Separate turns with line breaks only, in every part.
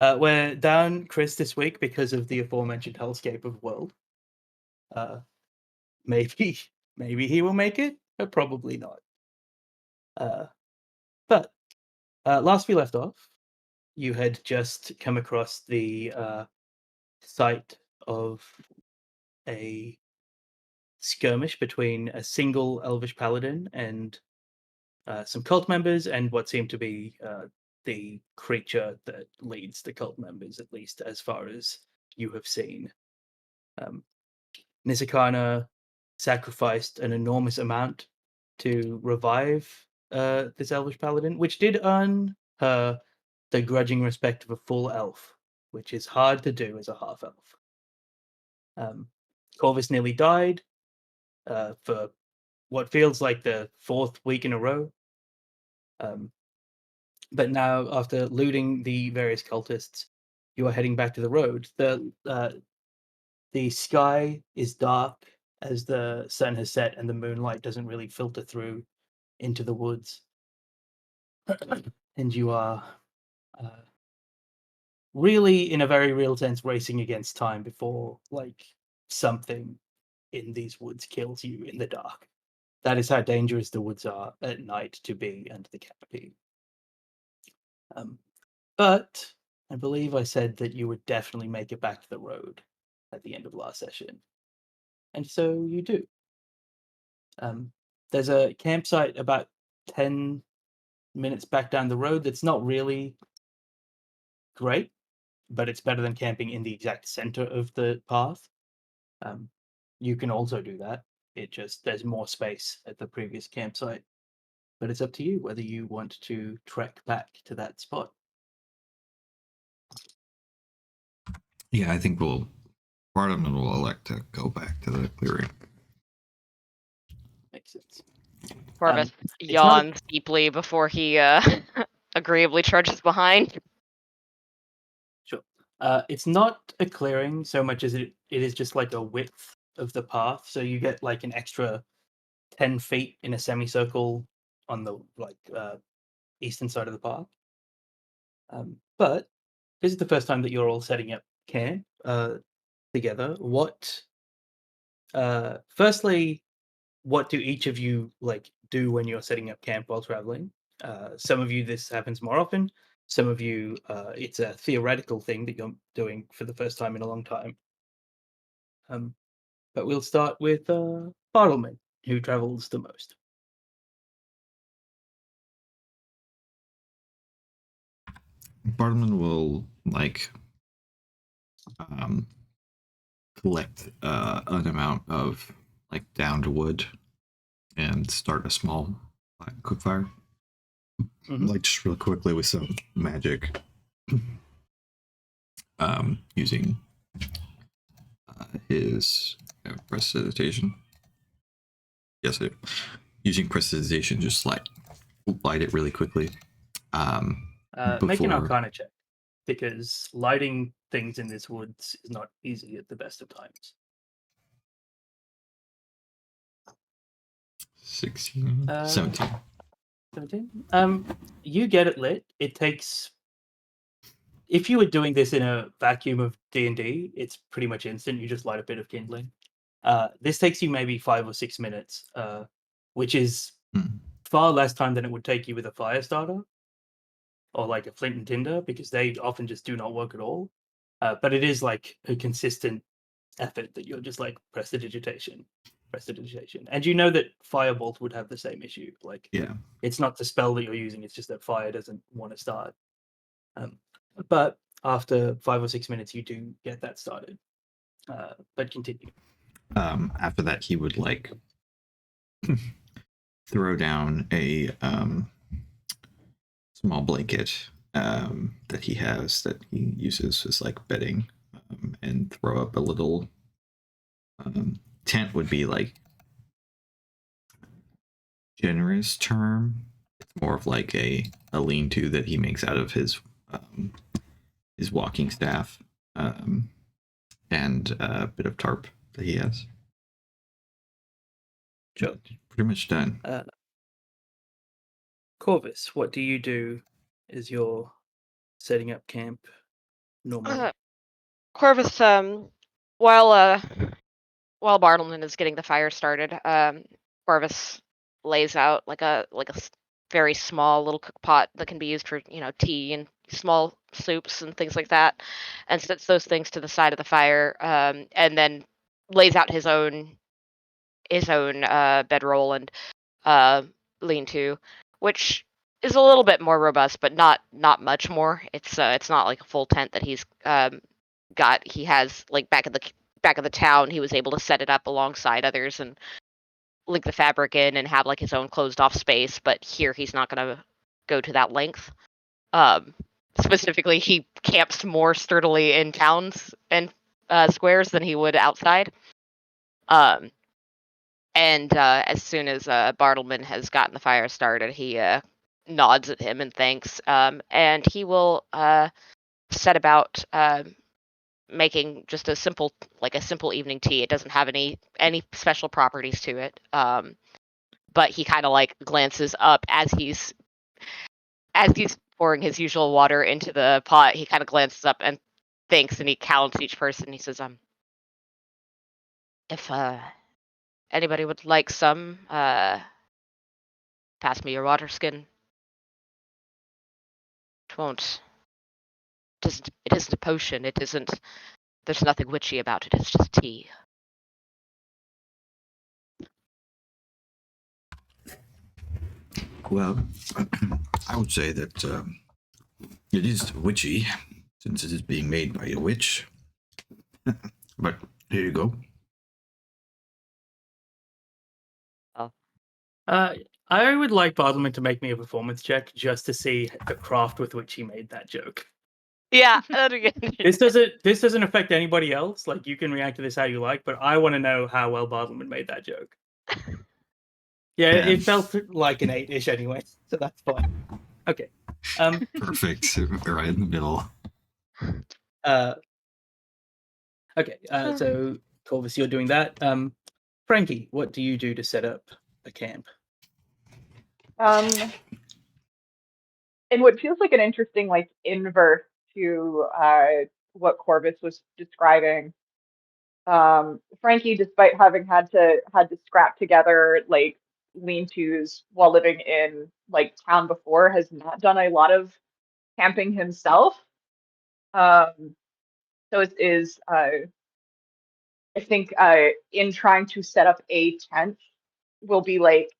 We're down Chris this week because of the aforementioned hellscape of world. Uh, maybe, maybe he will make it, but probably not. Uh, but last we left off, you had just come across the site of a skirmish between a single elvish paladin and some cult members, and what seemed to be the creature that leads the cult members, at least as far as you have seen. Um, Nizakana sacrificed an enormous amount to revive this elvish paladin, which did earn her the grudging respect of a full elf, which is hard to do as a half elf. Corvus nearly died for what feels like the fourth week in a row. But now, after looting the various cultists, you are heading back to the road. The sky is dark as the sun has set, and the moonlight doesn't really filter through into the woods. And you are really, in a very real sense, racing against time before something in these woods kills you in the dark. That is how dangerous the woods are at night to be under the canopy. But I believe I said that you would definitely make it back to the road at the end of last session. And so you do. There's a campsite about 10 minutes back down the road that's not really great, but it's better than camping in the exact center of the path. You can also do that. There's more space at the previous campsite. But it's up to you whether you want to trek back to that spot.
Yeah, I think Bartleman will elect to go back to the clearing.
Makes sense.
Corvus
it's not
yawns deeply before he agreeably trudges behind.
Sure. It's not a clearing so much as it is just like a width of the path. So you get like an extra 10 feet in a semicircle on the eastern side of the path. But this is the first time that you're all setting up camp together. Firstly, what do each of you do when you're setting up camp while traveling? Some of you, this happens more often. Some of you, it's a theoretical thing that you're doing for the first time in a long time. But we'll start with Bartleman, who travels the most.
Bartleman will collect an amount of downed wood and start a small cook fire. Just real quickly with some magic, using his prestidigitation. Yes, I do. Using prestidigitation, just light it really quickly.
Make an Arcana check, because lighting things in this woods is not easy at the best of times.
16, 17.
17? You get it lit. It takes... If you were doing this in a vacuum of D&D, it's pretty much instant. You just light a bit of kindling. This takes you maybe 5 or 6 minutes, which is far less time than it would take you with a fire starter or like a flint and tinder, because they often just do not work at all. But it is like a consistent effort that you're just like prestidigitation. And you know that Firebolt would have the same issue. It's not the spell that you're using, it's just that fire doesn't want to start. But after 5 or 6 minutes, you do get that started. But continue.
After that, he would throw down a small blanket that he has that he uses as bedding, and throw up a little tent would be generous term. It's more of a lean-to that he makes out of his walking staff, and a bit of tarp that he has.
Sure.
Pretty much done.
Corvus, what do you do as you're setting up camp normally?
Corvus, while while Bartleman is getting the fire started, Corvus lays out very small little cook pot that can be used for tea and small soups and things like that, and sets those things to the side of the fire, and then lays out his own bedroll and lean-to, which is a little bit more robust, but not much more. It's not like a full tent that he's got. He has like back of the town. He was able to set it up alongside others and link the fabric in and have like his own closed off space. But here he's not gonna go to that length. Specifically, he camps more sturdily in towns and squares than he would outside. And as soon as Bartleman has gotten the fire started, he nods at him and thanks. And he will set about making just a simple evening tea. It doesn't have any special properties to it. But he kind of like glances up as he's pouring his usual water into the pot. He kind of glances up and thinks, and he counts each person. He says, if anybody would like some, pass me your water skin. It isn't a potion. It isn't. There's nothing witchy about it. It's just tea.
Well, I would say that it is witchy, since it is being made by a witch. But here you go.
I would like Bartleman to make me a performance check just to see the craft with which he made that joke.
Yeah.
This doesn't affect anybody else. Like, you can react to this how you like, but I want to know how well Bartleman made that joke. Yeah, it felt like an 8-ish anyway, so that's fine. Okay.
Perfect. Right in the middle.
Okay, so Corvus, you're doing that. Frankie, what do you do to set up a camp?
In what feels like an interesting like inverse to what Corvus was describing, Frankie, despite having had to scrap together like lean-tos while living in like town before, has not done a lot of camping himself. So it is I think in trying to set up a tent will be like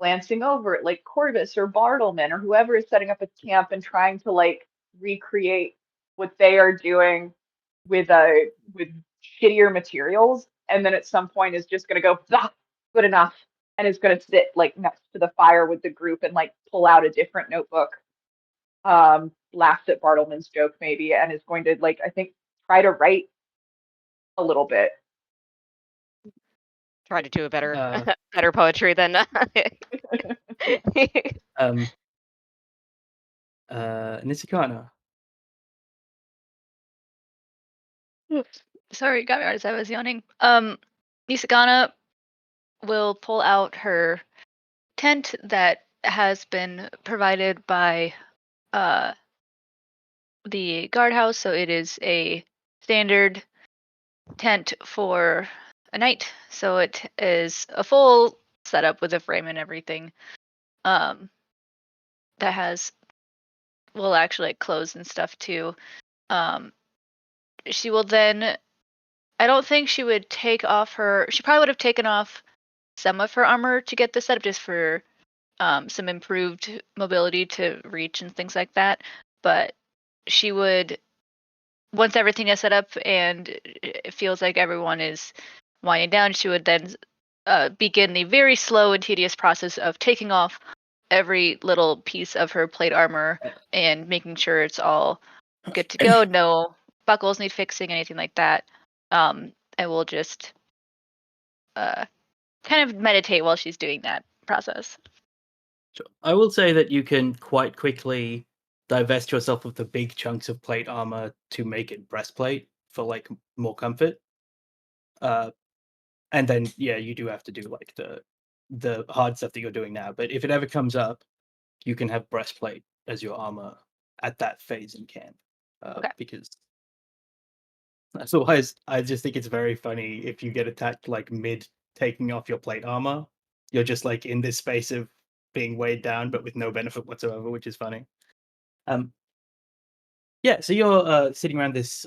glancing over at like Corvus or Bartleman or whoever is setting up a camp and trying to like recreate what they are doing with shittier materials, and then at some point is just gonna go, ah, good enough, and is gonna sit like next to the fire with the group and like pull out a different notebook, laughs at Bartleman's joke maybe, and is going to like I think try to write a little bit.
Try to do a better better poetry than
Nishikana.
Sorry, got me as I was yawning. Nisagana will pull out her tent that has been provided by the guardhouse, so it is a standard tent for a night. So it is a full setup with a frame and everything. That has actually like clothes and stuff too. She will then, I don't think she would take off she probably would have taken off some of her armor to get this set up just for some improved mobility to reach and things like that. But she would, once everything is set up and it feels like everyone is winding down, she would then begin the very slow and tedious process of taking off every little piece of her plate armor and making sure it's all good to go. No buckles need fixing, anything like that. And we'll just kind of meditate while she's doing that process.
Sure. I will say that you can quite quickly divest yourself of the big chunks of plate armor to make it breastplate for like more comfort. And then you do have to do like the hard stuff that you're doing now. But if it ever comes up, you can have breastplate as your armor at that phase in camp.
Okay.
because otherwise, I just think it's very funny if you get attacked like mid taking off your plate armor. You're just like in this space of being weighed down, but with no benefit whatsoever, which is funny. Yeah, so you're sitting around this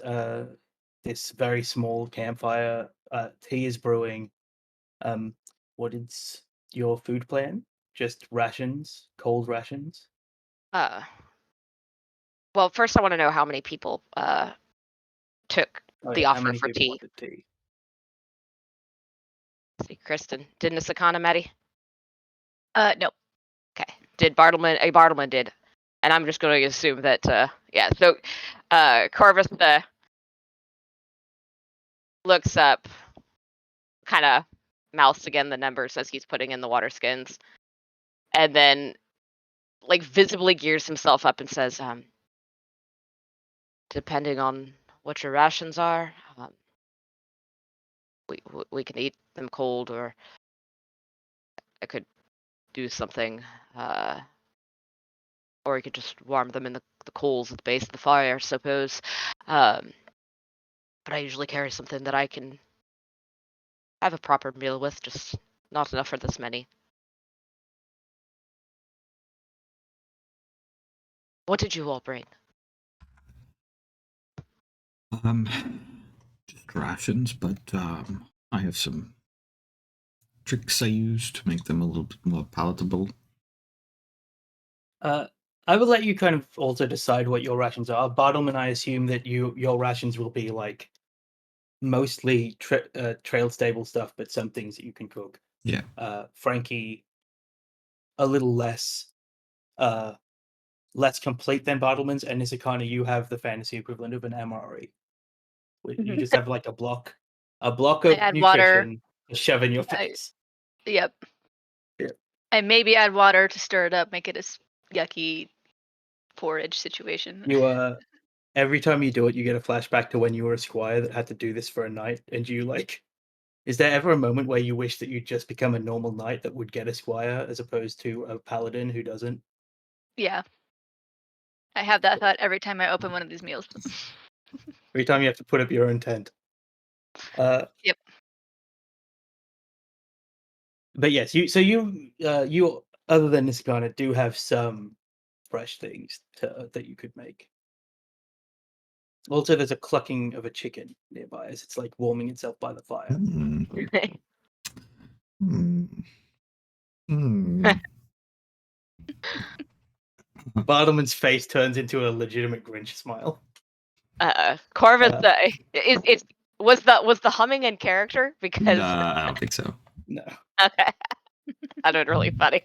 this very small campfire. Tea is brewing. What is your food plan? Just rations, cold rations.
Well, first I want to know how many people took
Oh
the
yeah, how
offer
many
for
people
tea.
wanted tea?
Let's see, Kristen, didn't Sakana, Maddie?
No.
Okay. Did Bartleman? Bartleman did, and I'm just going to assume that. Yeah. So, Corvus looks up, kind of mouths again the numbers as he's putting in the water skins, and then, like, visibly gears himself up and says, "Depending on what your rations are, we can eat them cold, or I could do something, or we could just warm them in the coals at the base of the fire, I suppose. But I usually carry something that I can have a proper meal with, just not enough for this many." What did you all bring?
Just rations, but I have some tricks I use to make them a little bit more palatable.
I will let you kind of also decide what your rations are. Bartleman, I assume that your rations will be like mostly trail stable stuff, but some things that you can cook.
Yeah.
Frankie, a little less complete than Bartleman's, and Nisakana, you have the fantasy equivalent of an MRE. You just have like a block of
add water.
nutrition to shove in your
I-
face.
Yep.
Yeah.
And maybe add water to stir it up, make it a yucky porridge situation.
You every time you do it, you get a flashback to when you were a squire that had to do this for a night, and you like. Is there ever a moment where you wish that you'd just become a normal knight that would get a squire as opposed to a paladin who doesn't?
Yeah. I have that thought every time I open one of these meals.
Every time you have to put up your own tent.
Yep.
But yes, you other than Nisakana do have some fresh things that you could make. Also, there's a clucking of a chicken nearby as it's like warming itself by the fire. Bartleman's face turns into a legitimate Grinch smile.
Corvus, was the humming in character? Because
I don't think so.
No.
okay, that was really funny.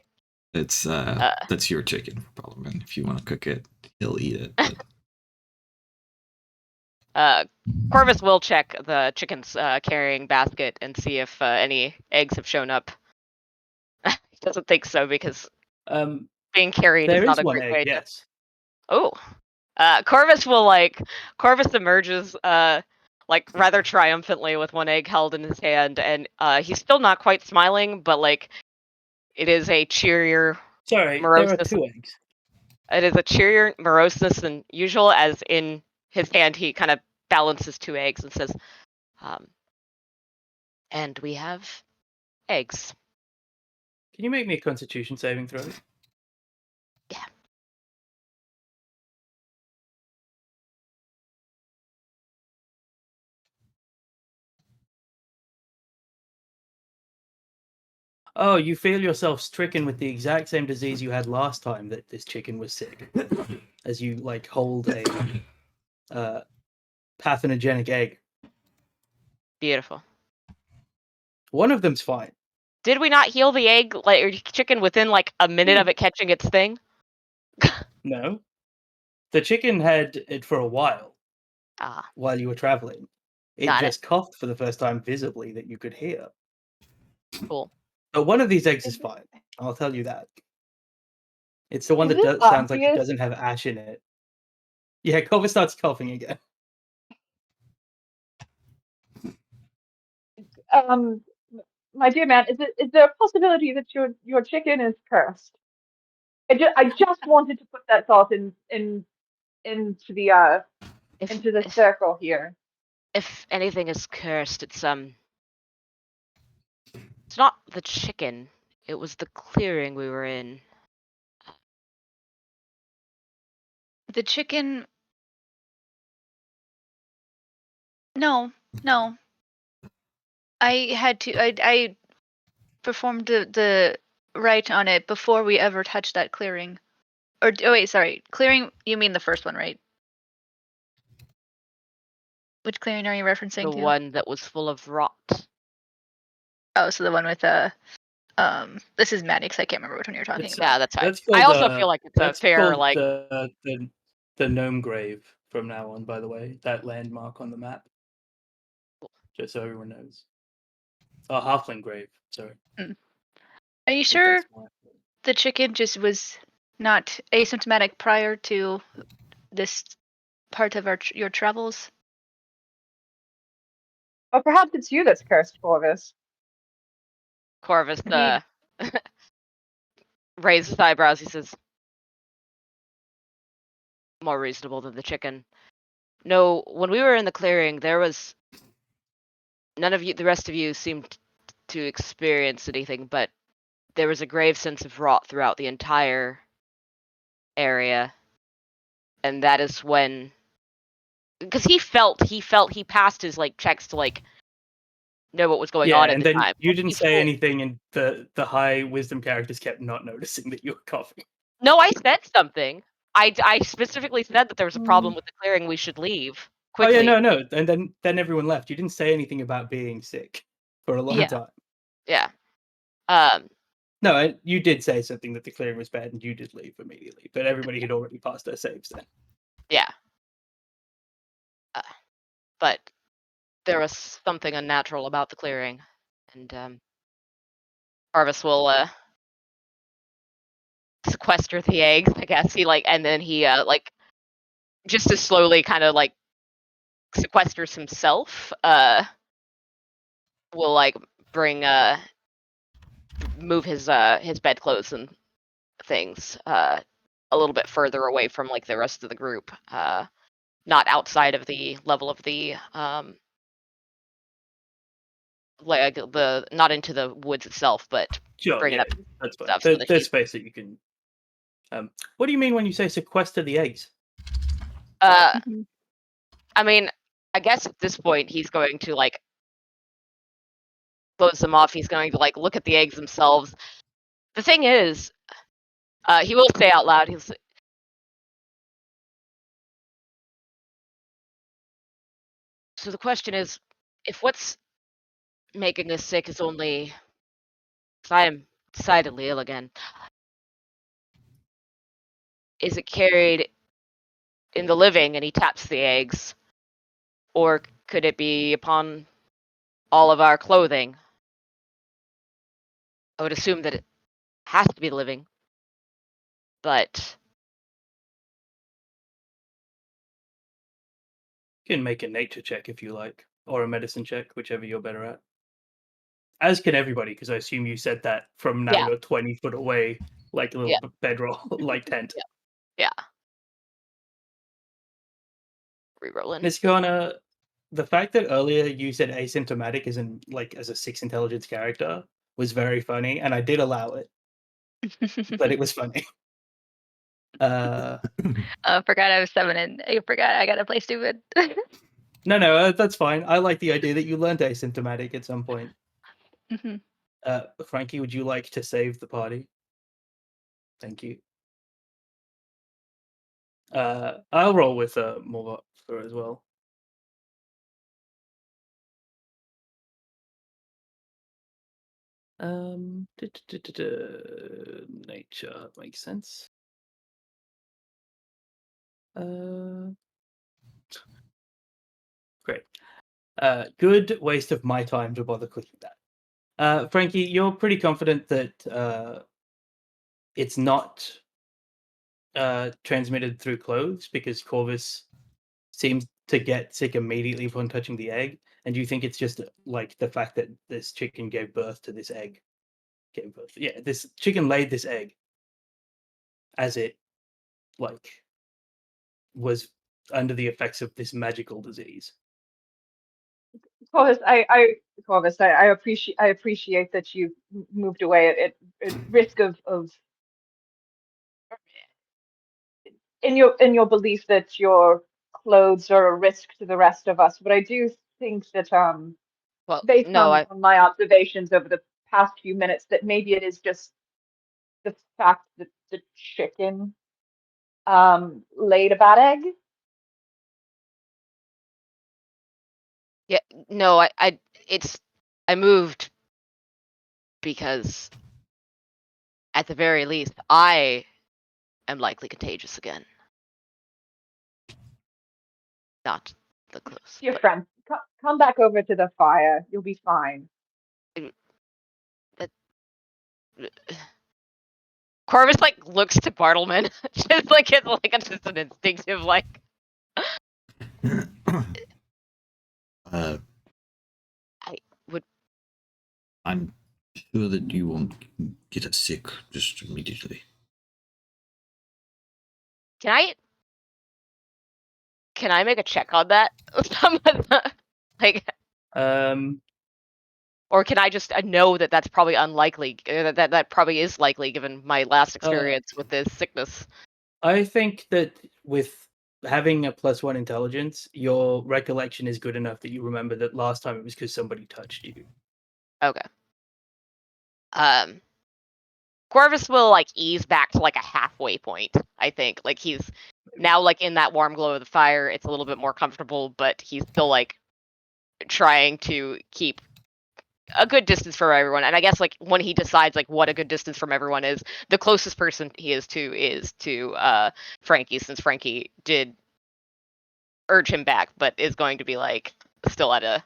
It's that's your chicken, Parliament. If you want to cook it, he'll eat it. But...
Corvus will check the chicken's carrying basket and see if any eggs have shown up. He doesn't think so because being carried is not a great way.
Yes.
Oh, Corvus emerges like rather triumphantly with one egg held in his hand, and he's still not quite smiling, but like it is a cheerier.
Sorry,
moroseness.
there are 2 eggs.
It is a cheerier moroseness than usual, as in his hand he kind of balances 2 eggs and says, "And we have eggs."
Can you make me a Constitution saving throw?
Yeah.
Oh, you feel yourself stricken with the exact same disease you had last time that this chicken was sick. As you like hold a pathogenic egg.
Beautiful.
One of them's fine.
Did we not heal the egg or chicken within like a minute of it catching its thing?
No. The chicken had it for a while.
Ah.
While you were traveling. It just coughed for the first time visibly that you could hear.
Cool.
But one of these eggs is fine. I'll tell you that. It's the one
Is
that
it
sounds like it
obvious?
doesn't have ash in it. Yeah, Clover starts coughing again.
My dear man, is there a possibility that your chicken is cursed? I just wanted to put that thought into the into the circle here.
If anything is cursed, it's not the chicken. It was the clearing we were in.
The chicken. No. I performed the rite on it before we ever touched that clearing. Wait, sorry. Clearing, you mean the first one, right? Which clearing are you referencing
The
to?
one that was full of rot.
Oh, so the one with this is Maddox. I can't remember which one you're talking
It's-
about.
Yeah, that's right.
That's
I
called,
also feel like it's a
that's
fair,
called
like,
the gnome grave from now on. By the way, that landmark on the map, just so everyone knows. Oh, halfling grave. Sorry.
Are you
I think
sure
that's why.
the chicken just was not asymptomatic prior to this part of your travels?
Or perhaps it's you that's cursed, Corvus.
Corvus
Indeed.
raised his eyebrows. He says, more reasonable than the chicken. No, when we were in the clearing, there was none of you, the rest of you seemed to experience anything, but there was a grave sense of rot throughout the entire area. And that is when, because he passed his like checks to like know what was going on at
and
the
then
time.
you didn't
He
say
fully-
anything, and the high wisdom characters kept not noticing that you were coughing.
No, I said something. I specifically said that there was a problem with the clearing. We should leave quickly.
Oh yeah, no, and then everyone left. You didn't say anything about being sick for a long
Yeah.
time.
Yeah.
No, you did say something that the clearing was bad, and you did leave immediately. But everybody had already passed their saves then.
Yeah. But there was something unnatural about the clearing, and Harvest will sequester the eggs. I guess and then he just to slowly kind of like sequesters himself. Will like bring move his bedclothes and things a little bit further away from like the rest of the group, not outside of the level of the like the not into the woods itself, but
Sure,
bring it
yeah,
up
that's fine.
stuff so that
There's space that you can. What do you mean when you say sequester the eggs?
Mhm.
I mean, I guess at this point he's going to like close them off. He's going to like look at the eggs themselves. The thing is, he will say out loud. So the question is, if what's making us sick is only, 'cause I am decidedly ill again, is it carried in the living and he taps the eggs, or could it be upon all of our clothing? I would assume that it has to be living, but
You can make a nature check if you like, or a medicine check, whichever you're better at. As can everybody, because I assume you said that from now
Yeah.
you're 20 foot away, like a little
Yeah.
bedroll, like tent.
Yeah. Rerolling.
Miss Kona, the fact that earlier you said asymptomatic as a 6 intelligence character was very funny, and I did allow it, but it was funny.
I forgot I was 7 and I forgot I gotta play stupid.
No, that's fine. I like the idea that you learned asymptomatic at some point.
Mhm.
Frankie, would you like to save the party? Thank you. I'll roll with Morvat as well. Nature makes sense. Great. Good waste of my time to bother clicking that. Frankie, you're pretty confident that it's not transmitted through clothes because Corvus seems to get sick immediately upon touching the egg, and you think it's just like the fact that this chicken gave birth to this egg. Yeah, this chicken laid this egg as it like was under the effects of this magical disease.
Corvus, Corvus, I appreciate that you moved away at risk of in your belief that your clothes are a risk to the rest of us. But I do think that
Well,
based
no,
on my observations over the past few minutes, that maybe it is just the fact that the chicken laid a bad egg.
yeah, no, I moved because at the very least, I am likely contagious again. Not the clothes.
Dear friend, come back over to the fire. You'll be fine.
Corvus like looks to Bartleman, just like it's like just an instinctive like.
uh,
I would.
I'm sure that you won't get us sick just immediately.
Can I make a check on that? Like, or can I just know that that's probably unlikely? That probably is likely given my last experience with this sickness.
I think that with having a +1 intelligence, your recollection is good enough that you remember that last time it was because somebody touched you.
Okay. Corvus will like ease back to like a halfway point, I think. Like he's now like in that warm glow of the fire, it's a little bit more comfortable, but he's still like trying to keep a good distance from everyone. And I guess like when he decides like what a good distance from everyone is, the closest person he is to Frankie, since Frankie did urge him back, but is going to be like still at a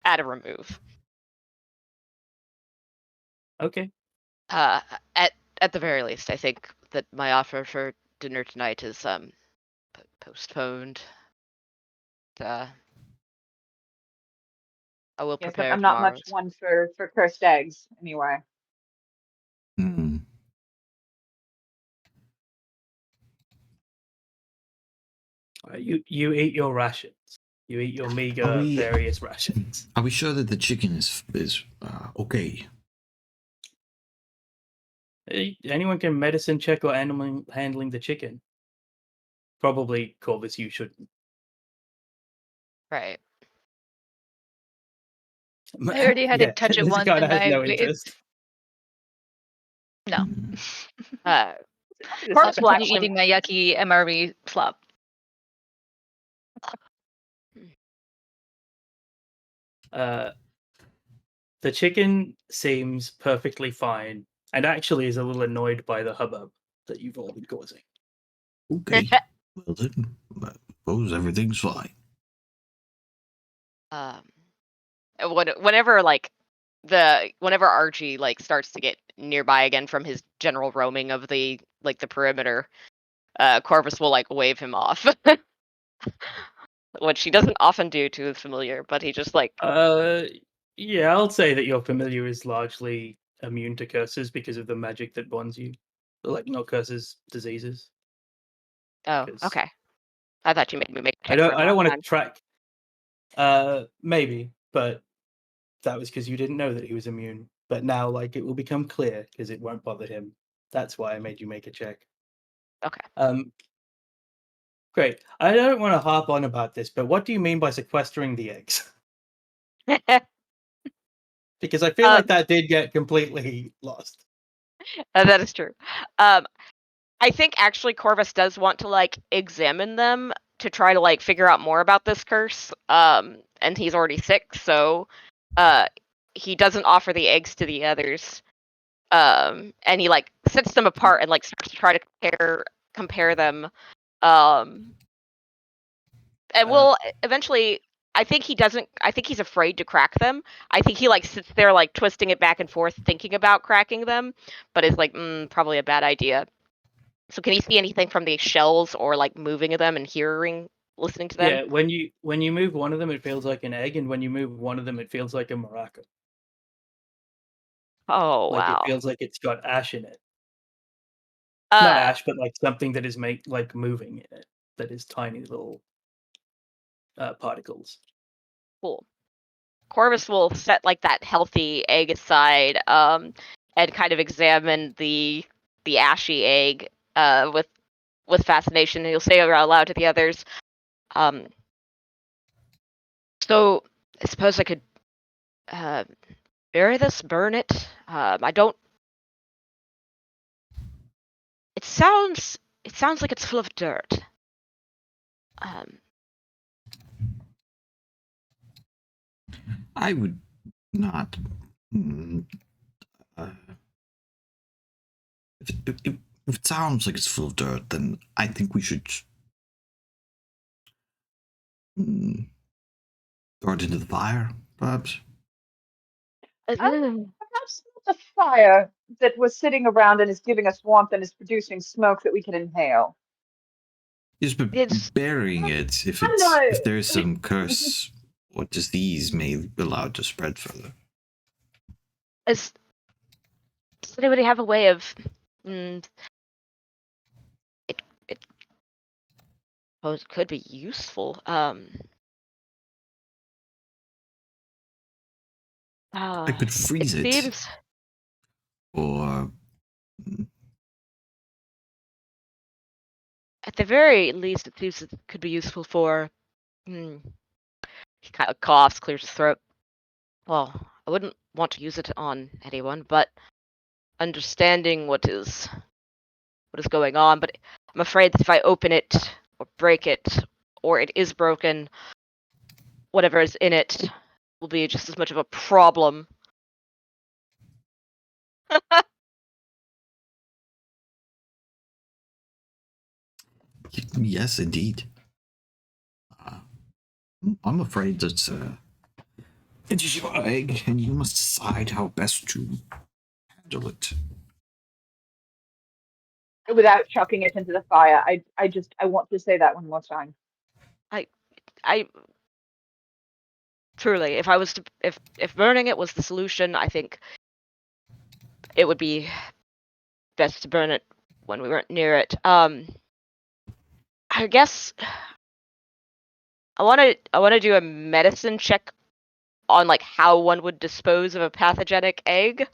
at a remove.
Okay.
At the very least, I think that my offer for dinner tonight is postponed. I will
Yes,
prepare
I'm not much
tomorrow's.
one for cursed eggs anyway.
Hmm.
You eat your rations. You eat your meager various rations.
Are we sure that the chicken is okay?
Anyone can medicine check or handling the chicken. Probably Corvus, you shouldn't.
Right.
I already had to touch it
this
once
guy
and
has no
it's
interest.
no.
Corvus will
Continue
actually.
eating my yucky MRV slop.
The chicken seems perfectly fine, and actually is a little annoyed by the hubbub that you've all been causing.
Okay. Well then, I suppose everything's fine.
Whenever whenever Archie like starts to get nearby again from his general roaming of the perimeter, Corvus will like wave him off. Which he doesn't often do to his familiar, but he just like
Yeah, I'll say that your familiar is largely immune to curses because of the magic that bonds you. Like not curses, diseases.
oh, okay. I thought you made me make a
I
check for him
don't want to
last
track maybe, but that was because you didn't know that he was immune. But now like it will become clear because it won't bother him. That's why I made you make a check.
time. Okay.
Great. I don't want to harp on about this, but what do you mean by sequestering the eggs? Because I feel like that did get completely lost.
That is true. I think actually Corvus does want to like examine them to try to like figure out more about this curse. And he's already sick, so he doesn't offer the eggs to the others. And he like sets them apart and like starts to try to compare them. And will eventually. I think he doesn't. I think he's afraid to crack them. I think he like sits there like twisting it back and forth, thinking about cracking them, but is like, probably a bad idea. So can you see anything from the shells or like moving of them and listening to them?
Yeah, when you move one of them, it feels like an egg, and when you move one of them, it feels like a maraca.
Oh
Like it
wow.
feels like it's got ash in it. Not ash, but like something that is moving in it. that is tiny little particles.
Cool. Corvus will set like that healthy egg aside, and kind of examine the ashy egg with fascination. And he'll say it out loud to the others. So I suppose I could bury this, burn it. I don't. It sounds like it's full of dirt.
I would not. mm, Uh, if it sounds like it's full of dirt, then I think we should throw it into the fire, perhaps.
Perhaps the fire that was sitting around and is giving us warmth and is producing smoke that we can inhale.
Yes, but
It's-
burying it, if
I know.
if there's some curse or disease, may allow it to spread further.
Does anybody have a way of it suppose it could be useful.
I could freeze it.
Seems
Or
at the very least it seems it could be useful for he kind of coughs, clears his throat. Well, I wouldn't want to use it on anyone, but understanding what is going on, but I'm afraid that if I open it or break it or it is broken, whatever is in it will be just as much of a problem.
yes, indeed. I'm afraid that it is your egg, and you must decide how best to handle it.
Without chucking it into the fire, I want to say that one more time.
I truly, if I was to, if burning it was the solution, I think it would be best to burn it when we weren't near it. I guess I want to do a medicine check on like how one would dispose of a pathogenic egg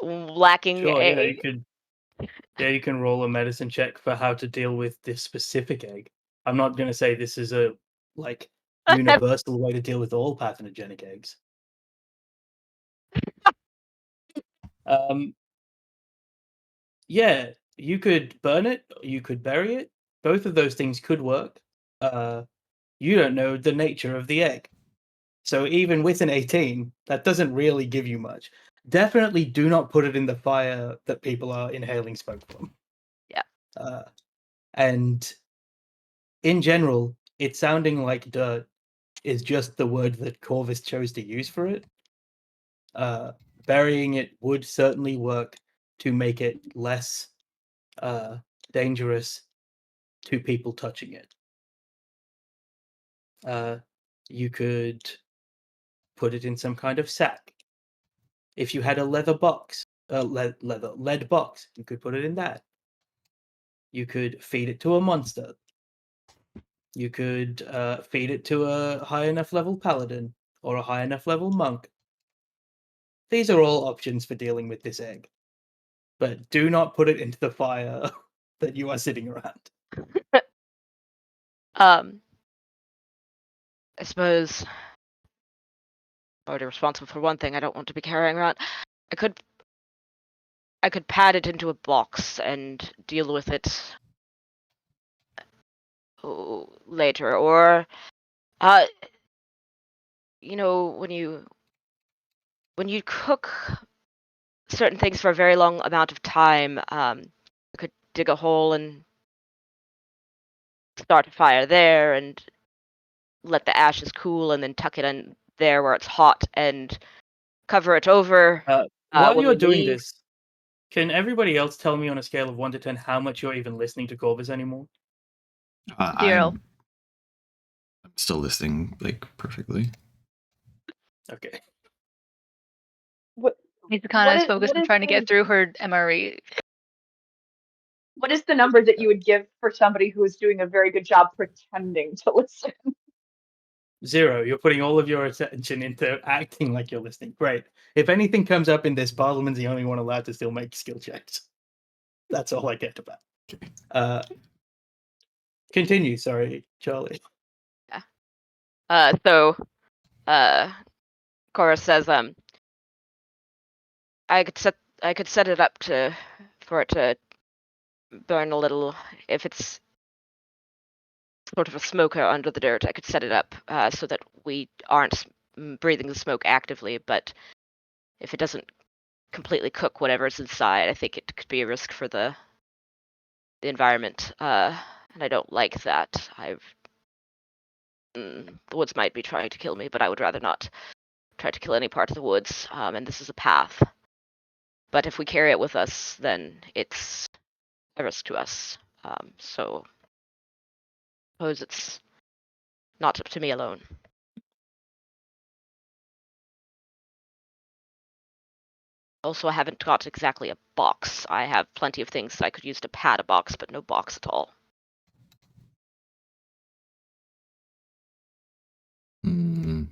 lacking
Sure,
a.
yeah, you could. Yeah, you can roll a medicine check for how to deal with this specific egg. I'm not going to say this is a like universal way to deal with all pathogenic eggs. Yeah, you could burn it, you could bury it. Both of those things could work. You don't know the nature of the egg. So even with an 18, that doesn't really give you much. Definitely do not put it in the fire that people are inhaling smoke from.
Yeah.
And in general, it sounding like dirt is just the word that Corvus chose to use for it. Burying it would certainly work to make it less dangerous to people touching it. You could put it in some kind of sack. If you had a lead box, you could put it in that. You could feed it to a monster. You could feed it to a high enough level paladin or a high enough level monk. These are all options for dealing with this egg. But do not put it into the fire that you are sitting around.
I suppose I'm already responsible for one thing I don't want to be carrying around. I could pad it into a box and deal with it later, or when you cook certain things for a very long amount of time, you could dig a hole and start a fire there and let the ashes cool and then tuck it in there where it's hot and cover it over.
While
when
you're
we
doing
leave.
this, can everybody else tell me on a scale of 1 to 10 how much you're even listening to Corvus anymore?
0.
I'm still listening, like, perfectly.
Okay.
He's kind of focused on trying to get through her MRE.
What is the number that you would give for somebody who is doing a very good job pretending to listen?
0. You're putting all of your attention into acting like you're listening. Great. If anything comes up in this, Bartleman's the only one allowed to still make skill checks. That's all I cared about. Continue. Sorry, Charlie.
So Cora says, I could set it up for it to burn a little. If it's sort of a smoker under the dirt, I could set it up so that we aren't breathing the smoke actively, but if it doesn't completely cook whatever's inside, I think it could be a risk for the environment, and I don't like that. The woods might be trying to kill me, but I would rather not try to kill any part of the woods, and this is a path. But if we carry it with us, then it's a risk to us. So I suppose it's not up to me alone. Also, I haven't got exactly a box. I have plenty of things that I could use to pad a box, but no box at all.
Hmm.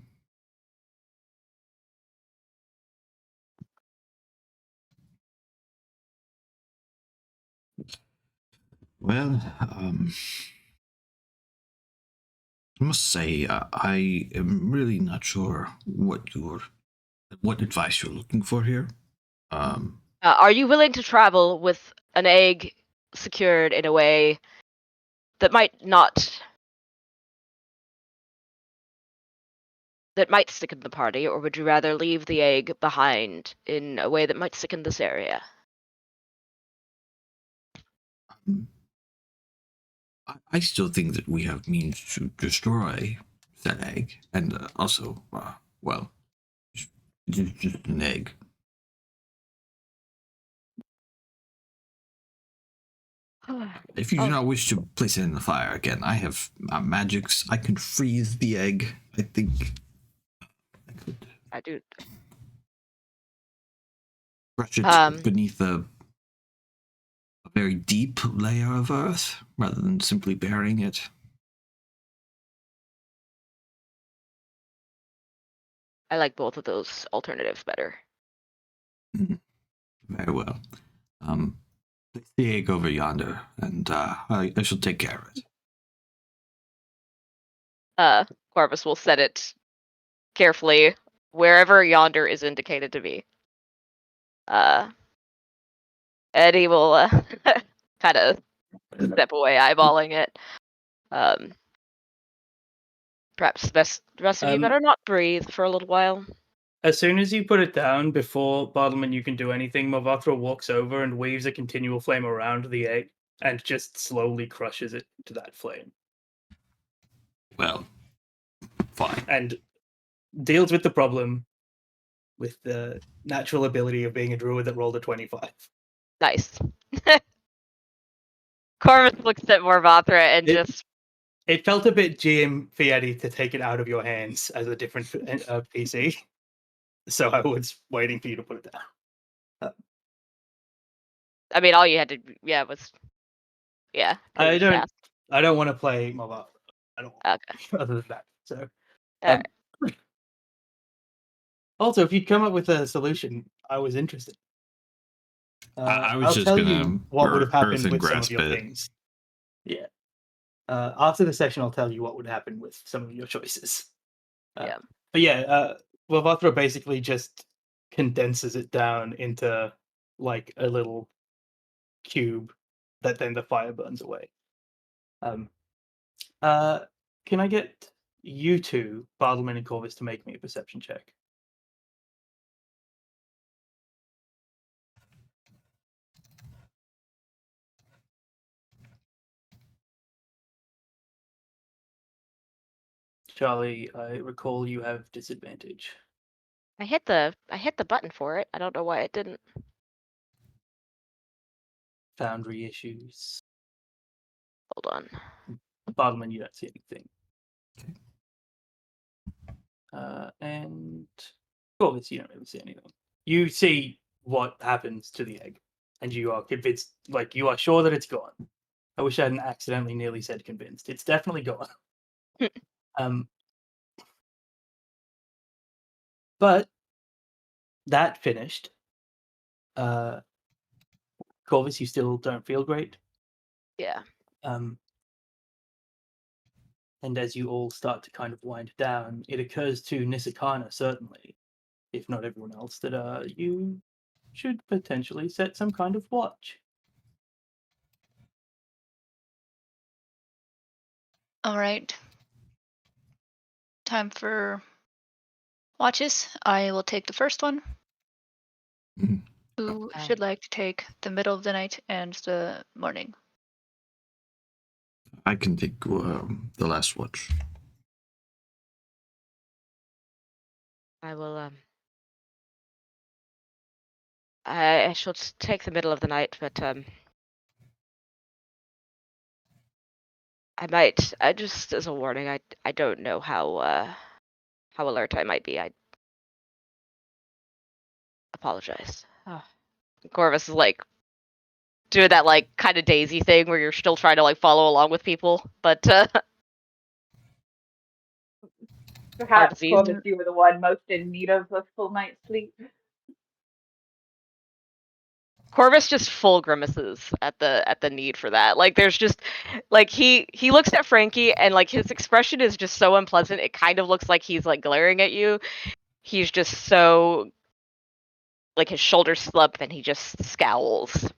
Well, I must say, I am really not sure what advice you're looking for here.
Are you willing to travel with an egg secured in a way that might sicken the party, or would you rather leave the egg behind in a way that might sicken this area?
I still think that we have means to destroy that egg, and also, well, just an egg. If you do not wish to place it in the fire again, I have magics. I can freeze the egg. I think I could
I do.
brush it beneath a very deep layer of earth rather than simply burying it.
I like both of those alternatives better.
Very well. Place the egg over yonder, and I shall take care of it.
Corvus will set it carefully wherever yonder is indicated to be. Eddie will kind of step away, eyeballing it. Perhaps the rest of you better not breathe for a little while.
As soon as you put it down, before Bartleman you can do anything, Movatra walks over and weaves a continual flame around the egg and just slowly crushes it to that flame.
Well, fine.
And deals with the problem with the natural ability of being a druid that rolled a 25.
Nice. Corvus looks at Morvathra and just...
It felt a bit GM Fieri to take it out of your hands as a different PC. So I was waiting for you to put it down.
I mean, all you had to, was... Yeah.
I don't want to play Movatra at all.
Okay.
Other than that. So...
Alright.
Also, if you'd come up with a solution, I was interested.
I was
I'll
just
tell
gonna
you what would have happened with some of
grasp
your
it.
things. Yeah. After the session, I'll tell you what would happen with some of your choices.
Yeah.
But yeah, Movatra basically just condenses it down into like a little cube that then the fire burns away. Can I get you two, Bartleman and Corvus, to make me a perception check? Charlie, I recall you have disadvantage.
I hit the button for it. I don't know why it didn't.
Foundry issues.
Hold on.
Bartleman, you don't see anything. And Corvus, you don't really see anything. You see what happens to the egg, and you are convinced, like you are sure that it's gone. I wish I hadn't accidentally nearly said convinced. It's definitely gone. But that finished. Corvus, you still don't feel great.
Yeah.
And as you all start to kind of wind down, it occurs to Nisakana, certainly, if not everyone else, that you should potentially set some kind of watch.
All right. Time for watches. I will take the first one.
Mhm.
Who should like to take the middle of the night and the morning?
I can take the last watch.
I will. I shall take the middle of the night, but I might. I just as a warning. I don't know how alert I might be. I apologize. Corvus is like doing that like kind of Daisy thing where you're still trying to like follow along with people, but
Perhaps,
disease.
Corvus, you were the one most in need of a full night's sleep.
Corvus just full grimaces at the need for that. Like there's just like he looks at Frankie and like his expression is just so unpleasant. It kind of looks like he's like glaring at you. He's just so like his shoulders slump and he just scowls.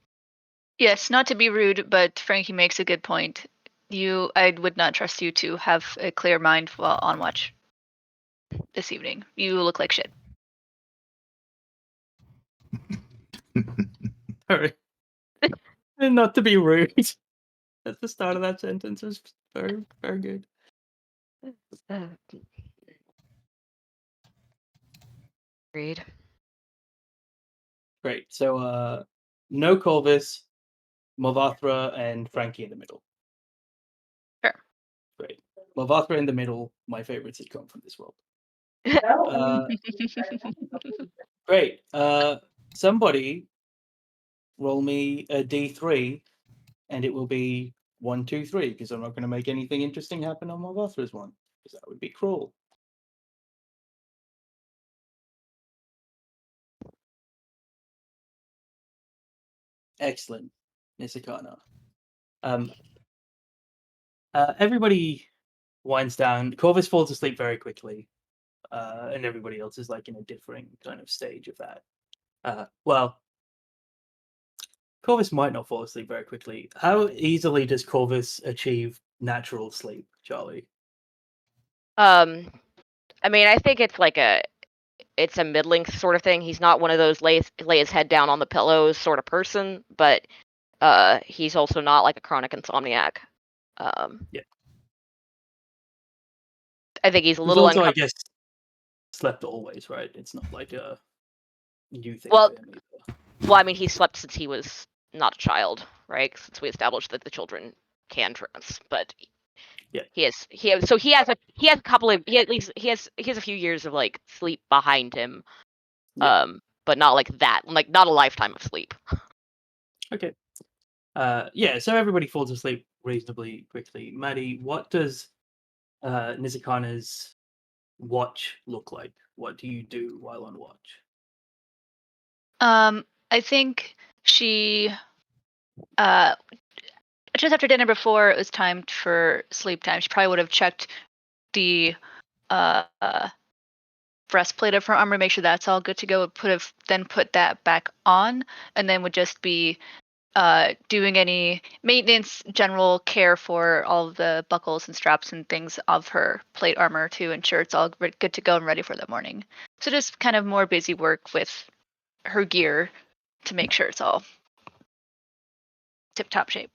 Yes, not to be rude, but Frankie makes a good point. I would not trust you to have a clear mind while on watch this evening. You look like shit.
Sorry. And not to be rude. At the start of that sentence was very, very good.
Agreed.
Great. So no Corvus, Movathra, and Frankie in the middle.
Sure.
Great. Movathra in the middle, my favorite sitcom from this world. Great. Somebody roll me a D3, and it will be 1, 2, 3, because I'm not going to make anything interesting happen on Movathra's one, because that would be cruel. Excellent, Nisakana. Everybody winds down. Corvus falls asleep very quickly, and everybody else is like in a differing kind of stage of that. Well, Corvus might not fall asleep very quickly. How easily does Corvus achieve natural sleep, Charlie?
I mean, I think it's a middling sort of thing. He's not one of those lay his head down on the pillows sort of person, but he's also not like a chronic insomniac.
Yeah.
I think he's a
Who's
little
also, I
uncomfortable.
guess, slept always, right? It's not like a new thing
Well,
for him either.
Well, I mean, he slept since he was not a child, right? Since we established that the children can trance, but
Yeah.
he has a couple of he has a few years of like sleep behind him,
Yeah.
but not like that, like not a lifetime of sleep.
Okay. Yeah, so everybody falls asleep reasonably quickly. Maddie, what does Nizakana's watch look like? What do you do while on watch?
I think she just after dinner before it was time for sleep time, she probably would have checked the uh, breastplate of her armor, make sure that's all good to go, then put that back on, and then would just be doing any maintenance, general care for all of the buckles and straps and things of her plate armor to ensure it's all good to go and ready for the morning. So just kind of more busy work with her gear to make sure it's all tip-top shape.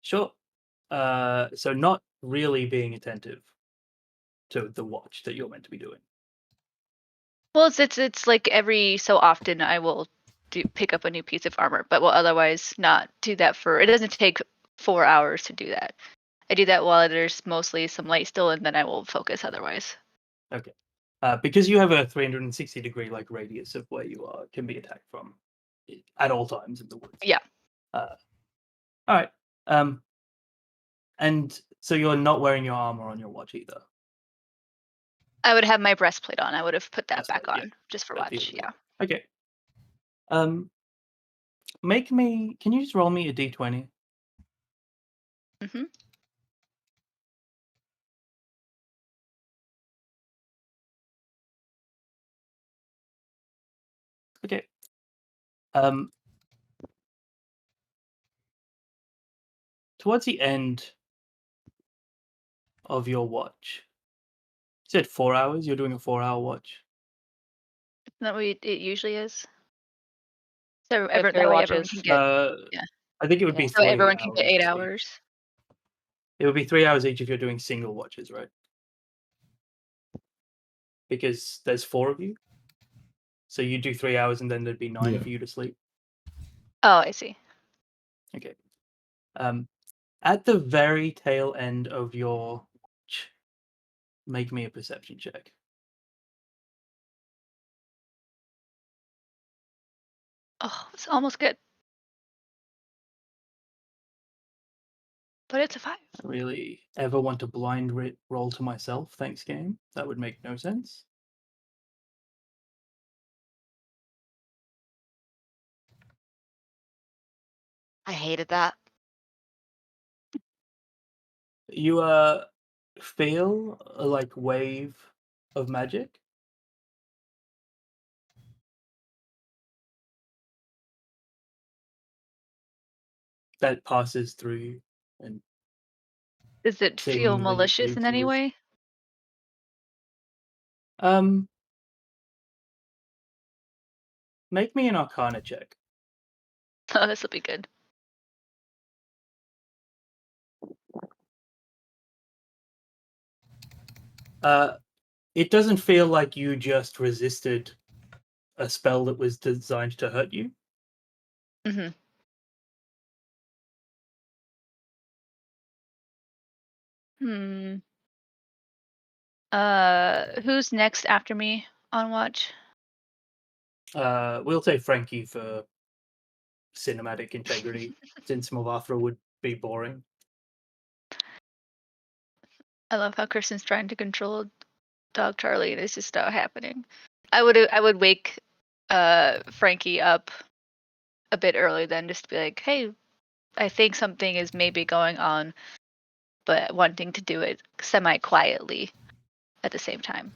Sure. So not really being attentive to the watch that you're meant to be doing.
Well, it's like every so often I will pick up a new piece of armor, but will otherwise not do that for. It doesn't take 4 hours to do that. I do that while there's mostly some light still, and then I will focus otherwise.
Okay. Because you have a 360-degree like radius of where you are, can be attacked from at all times in the woods.
Yeah.
All right. And so you're not wearing your armor on your watch either.
I would have my breastplate on. I would have put that
That's
back
right, yeah.
on just for
That'd be
watch.
the
Yeah.
Okay. Can you just roll me a d20?
Mm-hmm.
Okay. Towards the end of your watch, you said 4 hours. You're doing a 4-hour watch.
Isn't that what it usually is? So
Or 3
that way everyone
watches.
can get. Yeah.
I think it would
Yeah.
be
So
3
everyone can get 8
each.
hours.
It would be 3 hours each if you're doing single watches, right? Because there's 4 of you. So you do 3 hours and then there'd be 9
Yeah.
for you to sleep.
Oh, I see.
Okay. At the very tail end of your watch, make me a perception check.
Oh, it's almost good. But it's a 5.
I really ever want to blind roll to myself, thanks game. That would make no sense.
I hated that.
You feel a like wave of magic. That passes through you and
Does it feel
seemingly
malicious in
leaves you
any
with
way?
make me an arcana check.
Oh, this will be good.
It doesn't feel like you just resisted a spell that was designed to hurt you.
Mm-hmm. Who's next after me on watch?
We'll say Frankie for cinematic integrity, since Movathra would be boring.
I love how Kristen's trying to control Dog Charlie and it's just not happening. I would wake Frankie up a bit early then, just to be like, hey, I think something is maybe going on, but wanting to do it semi-quietly at the same time.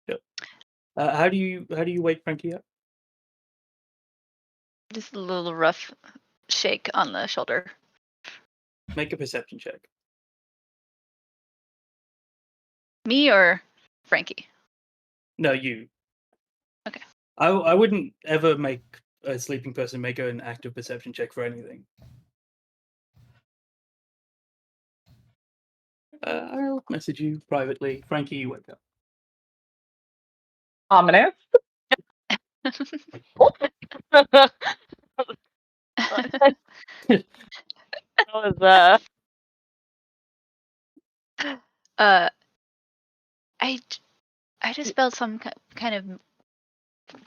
Yep. How do you wake Frankie up?
Just a little rough shake on the shoulder.
Make a perception check.
Me or Frankie?
No, you.
Okay.
I wouldn't ever make a sleeping person make an active perception check for anything. I'll message you privately. Frankie, you wake up.
Ominous.
That was
I just felt some kind of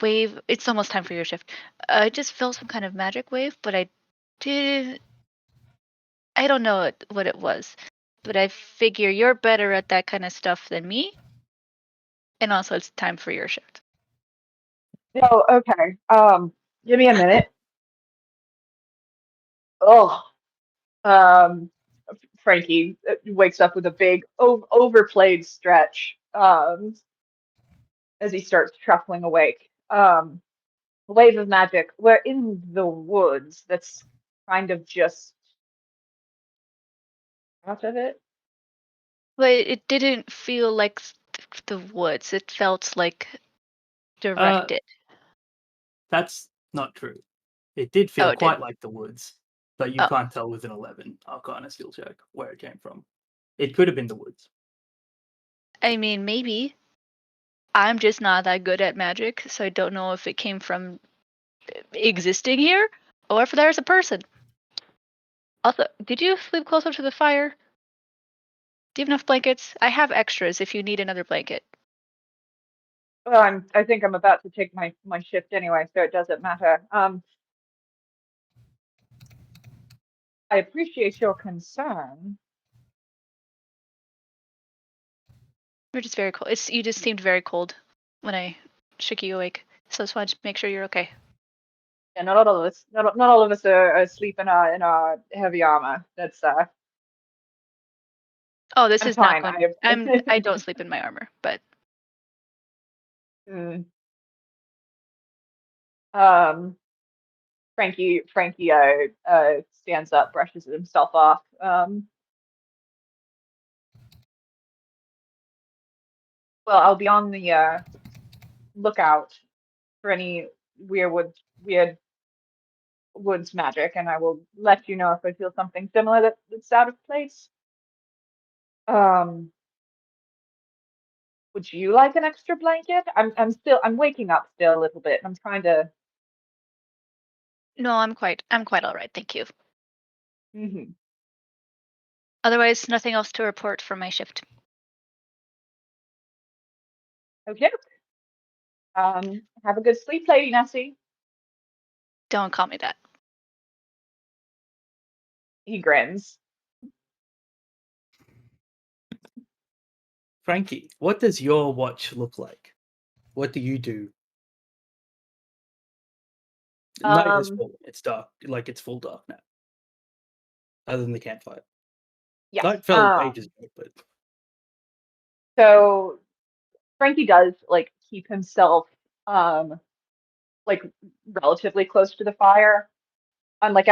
wave. It's almost time for your shift. I just felt some kind of magic wave, but I don't know what it was. But I figure you're better at that kind of stuff than me. And also it's time for your shift.
Oh, okay. Give me a minute. Oh, Frankie wakes up with a big overplayed stretch as he starts shuffling awake. Wave of magic. We're in the woods. That's kind of just out of it.
But it didn't feel like the woods. It felt like directed.
That's not true. It did
Oh,
feel
it did.
quite like the woods, but you
Oh.
can't tell with an 11 Arcana skill check where it came from. It could have been the woods.
I mean, maybe. I'm just not that good at magic, so I don't know if it came from existing here or if there's a person. Also, did you sleep closer to the fire? Do you have enough blankets? I have extras if you need another blanket.
Well, I think I'm about to take my shift anyway, so it doesn't matter. I appreciate your concern.
You're just very cold. You just seemed very cold when I shook you awake. So I just wanted to make sure you're okay.
Yeah, not all of us, not all of us are asleep in our heavy armor. That's
Oh, this
I'm
is not
fine.
going. I don't sleep in my armor, but
Mm. Frankie stands up, brushes himself off. Well, I'll be on the lookout for any weird woods magic, and I will let you know if I feel something similar that's out of place. Um, would you like an extra blanket? I'm waking up still a little bit. I'm trying to.
no, I'm quite all right, thank you.
Mhm.
Otherwise, nothing else to report from my shift.
Okay. Have a good sleep, Lady Nessie.
Don't call me that.
He grins.
Frankie, what does your watch look like? What do you do? Night has
Um,
fallen. It's dark. Like it's full dark now. Other than the campfire.
yes.
Night fell ages ago, but
So Frankie does like keep himself like relatively close to the fire. And like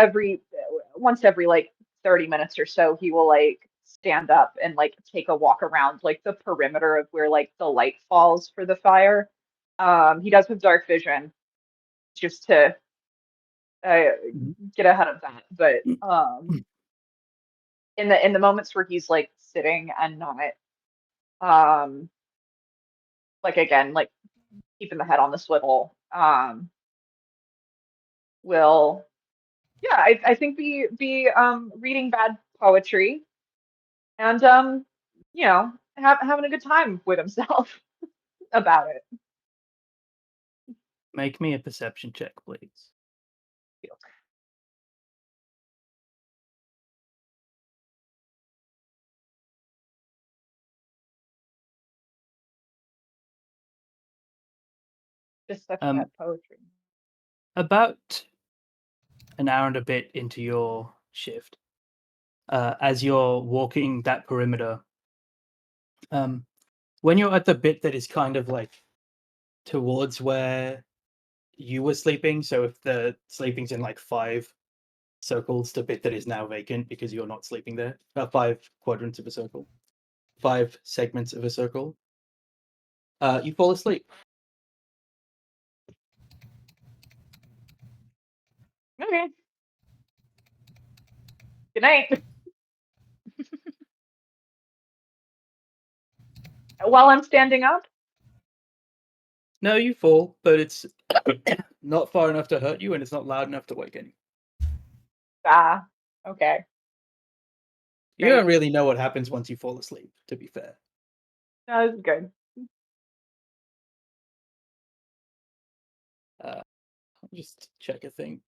once every like 30 minutes or so, he will like stand up and like take a walk around like the perimeter of where like the light falls for the fire. He does have dark vision just to uh, get ahead of that. But in the moments where he's like sitting and not um like again like keeping the head on the swivel, will yeah, I think be reading bad poetry and you know, having a good time with himself about it.
make me a perception check, please.
Just such
Um,
bad poetry.
About an hour and a bit into your shift, as you're walking that perimeter, when you're at the bit that is kind of like towards where you were sleeping, so if the sleeping's in like 5 circles, the bit that is now vacant because you're not sleeping there, 5 quadrants of a circle, 5 segments of a circle, you fall asleep.
Okay. Good night. While I'm standing up.
No, you fall, but it's not far enough to hurt you, and it's not loud enough to wake anyone.
Ah, okay.
You
Great.
don't really know what happens once you fall asleep, to be fair.
That was good.
I'll just check a thing.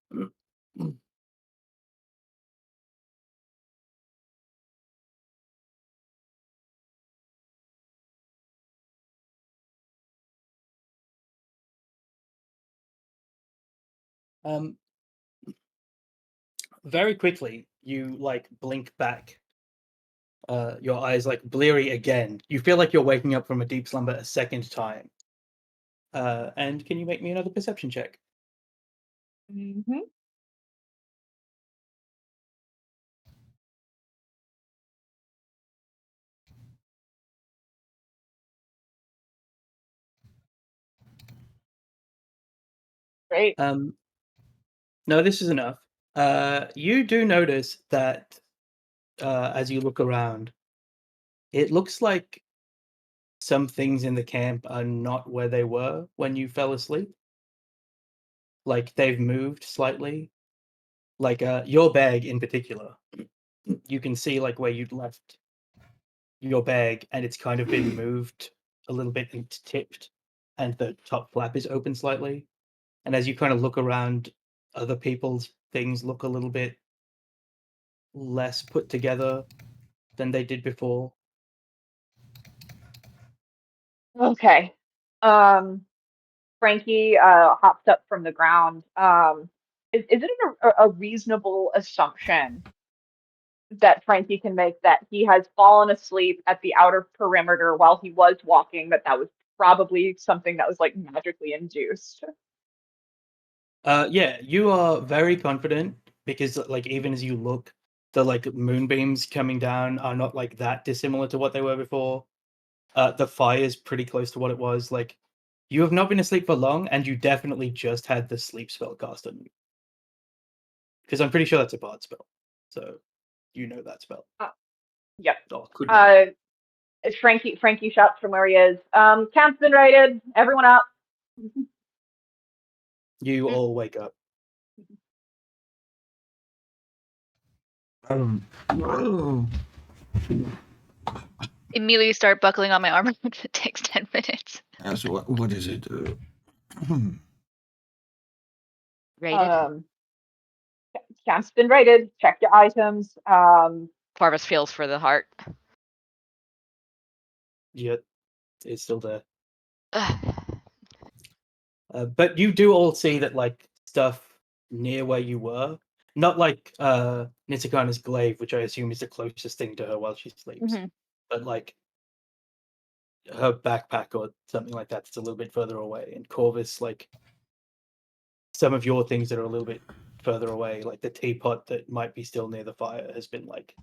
Um, very quickly, you like blink back. Your eyes like bleary again. You feel like you're waking up from a deep slumber a second time. And can you make me another perception check?
Mm-hmm. Great.
No, this is enough. You do notice that as you look around, it looks like some things in the camp are not where they were when you fell asleep. Like they've moved slightly. Like your bag in particular, you can see like where you'd left your bag, and it's kind of been moved a little bit and it's tipped, and the top flap is open slightly. And as you kind of look around, other people's things look a little bit less put together than they did before.
Okay. Frankie hops up from the ground. Is it a reasonable assumption that Frankie can make that he has fallen asleep at the outer perimeter while he was walking, that was probably something that was like magically induced?
Yeah, you are very confident because like even as you look, the like moonbeams coming down are not like that dissimilar to what they were before. The fire is pretty close to what it was. Like you have not been asleep for long, and you definitely just had the sleep spell cast on you. Because I'm pretty sure that's a bard spell, so you know that spell.
Yep.
Oh, could know.
Frankie shouts from where he is. Camp's been raided. Everyone up.
You all wake up.
Whoa.
Immediately start buckling on my armor. It takes 10 minutes.
So what is it?
Rated.
Camp's been raided. Check your items.
Corvus feels for the heart.
Yeah, it's still there. But you do all see that like stuff near where you were, not like Nitsikana's glaive, which I assume is the closest thing to her while she sleeps, but like her backpack or something like that's a little bit further away. And Corvus, like some of your things that are a little bit further away, like the teapot that might be still near the fire, has been like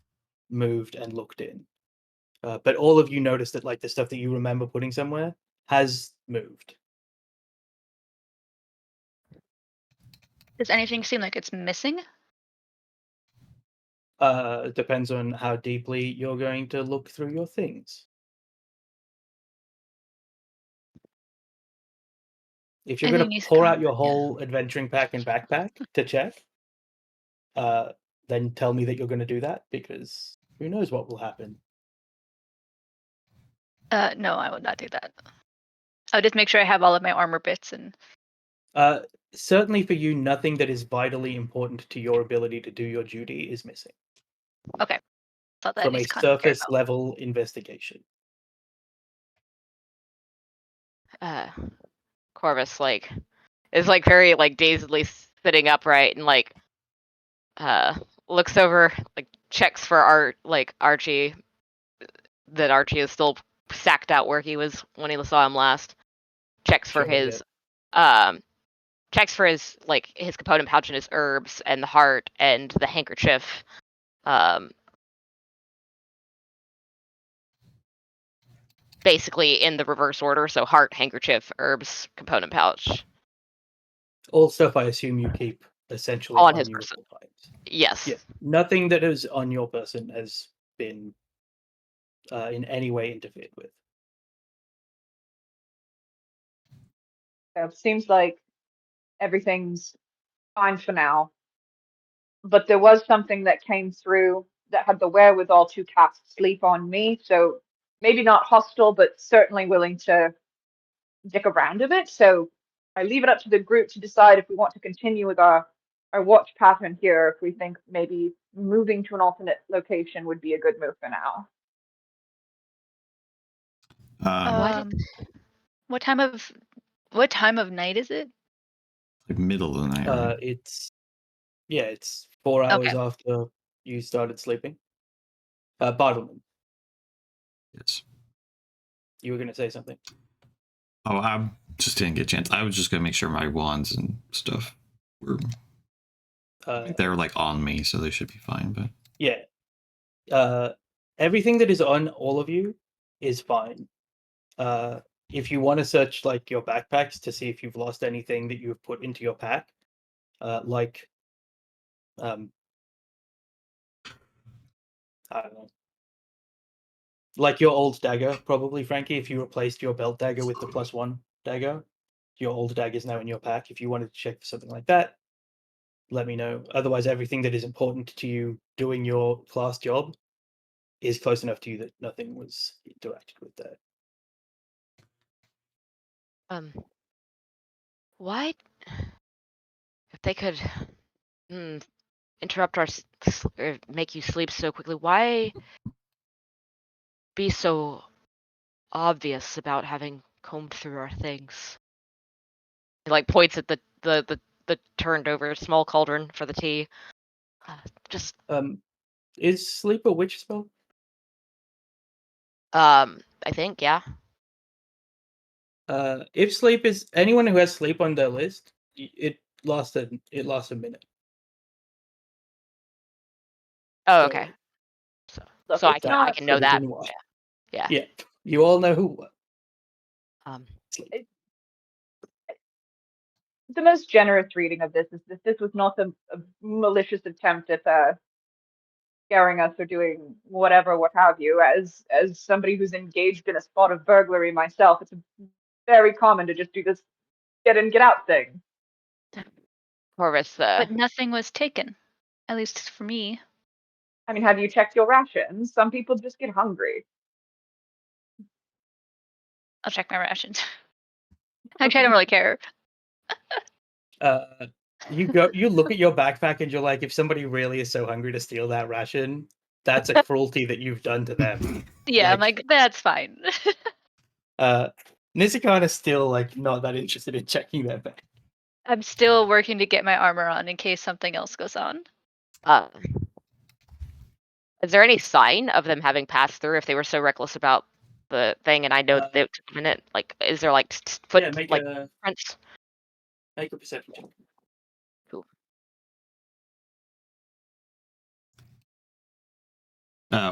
moved and looked in. But all of you notice that like the stuff that you remember putting somewhere has moved.
Does anything seem like it's missing?
It depends on how deeply you're going to look through your things. If you're going
Anything
to
needs to
pour
come
out
out,
your
yeah.
whole adventuring pack and backpack to check, then tell me that you're going to do that, because who knows what will happen.
No, I would not do that. I would just make sure I have all of my armor bits and.
Certainly for you, nothing that is vitally important to your ability to do your duty is missing.
Okay. Thought that
From a
is kind of
surface level investigation.
Corvus like is like very like dazedly sitting upright and like looks over, like checks for Archie, that Archie is still sacked out where he was when he saw him last. Checks for
Sure,
his
yeah.
checks for his like his component pouch and his herbs and the heart and the handkerchief. Basically in the reverse order, so heart, handkerchief, herbs, component pouch.
All stuff I assume you keep essentially
On his
you
person.
at all times.
Yes.
Yeah. Nothing that is on your person has been in any way interfered with.
So it seems like everything's fine for now. But there was something that came through that had the wherewithal to cast sleep on me. So maybe not hostile, but certainly willing to dick around a bit. So I leave it up to the group to decide if we want to continue with our watch pattern here, if we think maybe moving to an alternate location would be a good move for now.
What time of night is it?
Like middle of the night, right?
It's 4 hours after you started sleeping. Bartleman.
Yes.
You were going to say something?
Oh, I just didn't get a chance. I was just going to make sure my wands and stuff were they were like on me, so they should be fine. But
yeah, everything that is on all of you is fine. If you want to search like your backpacks to see if you've lost anything that you've put into your pack, like I don't know, like your old dagger, probably, Frankie. If you replaced your belt dagger with the +1 dagger, your old dagger is now in your pack. If you wanted to check for something like that, let me know. Otherwise, everything that is important to you doing your class job is close enough to you that nothing was interacted with there.
Why? If they could interrupt our or make you sleep so quickly, why be so obvious about having combed through our things? He like points at the turned over small cauldron for the tea. Just
Is sleep a witch spell?
I think, yeah.
If sleep is anyone who has sleep on their list, it lasts a minute.
Oh,
So,
okay.
Look,
So I
it's
can
not
know that.
Yeah.
Yeah.
You all know who.
the most generous reading of this is that this was not a malicious attempt at scaring us or doing whatever, what have you. As somebody who's engaged in a spot of burglary myself, it's very common to just do this get in, get out thing.
Corvus,
But nothing was taken, at least for me.
I mean, have you checked your rations? Some people just get hungry.
I'll check my rations. Actually, I don't really care.
You look at your backpack and you're like, if somebody really is so hungry to steal that ration, that's a cruelty that you've done to them.
Yeah, I'm like, that's fine.
Nizikan is still like not that interested in checking their bag.
I'm still working to get my armor on in case something else goes on.
Is there any sign of them having passed through if they were so reckless about the thing? And I know that it took a minute. Like, is there like foot
make
like
a
prints?
perception check.
Cool.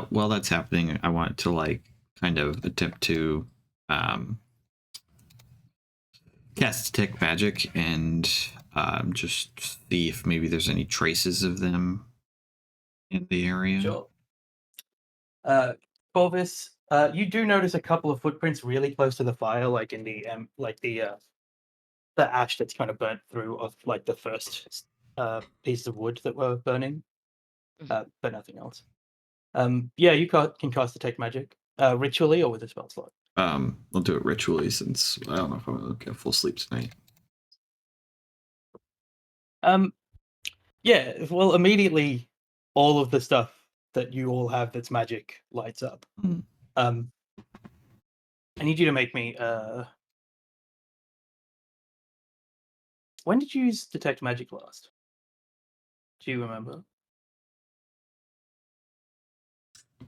While that's happening, I want to like kind of attempt to cast detect magic and just see if maybe there's any traces of them in the area.
Sure. Corvus, you do notice a couple of footprints really close to the fire, like in the ash that's kind of burnt through of like the first pieces of wood that were burning, but nothing else. Yeah, you can cast detect magic ritually or with a spell slot.
I'll do it ritually since I don't know if I'm gonna get full sleep tonight.
Yeah, well, immediately all of the stuff that you all have that's magic lights up. I need you to make me when did you use detect magic last? Do you remember?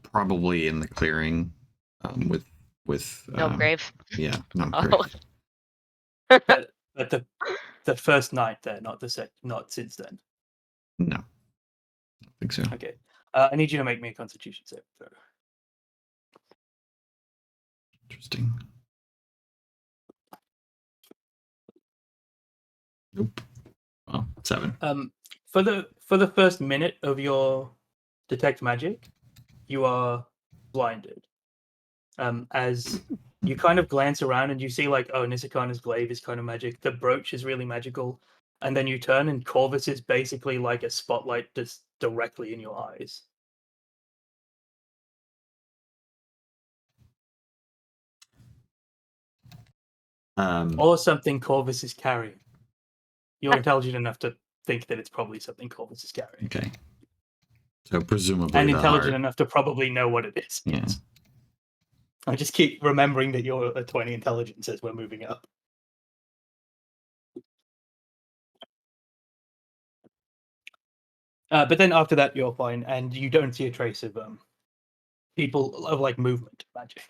Probably in the clearing, with
Grave.
Yeah, no
Oh.
But the first night there, not since then.
No, I don't think so.
Okay. I need you to make me a Constitution save throw.
Interesting. Nope. Well, 7.
For the first minute of your detect magic, you are blinded. As you kind of glance around and you see like, oh, Nisakana's glaive is kind of magic. The brooch is really magical. And then you turn and Corvus is basically like a spotlight just directly in your eyes. Or something Corvus is carrying. You're intelligent enough to think that it's probably something Corvus is carrying.
Okay. So presumably
And
the
intelligent
heart.
enough to probably know what it is.
Yeah.
Yes. I just keep remembering that you're a 20 intelligence as we're moving up. But then after that, you're fine, and you don't see a trace of people of like movement magic.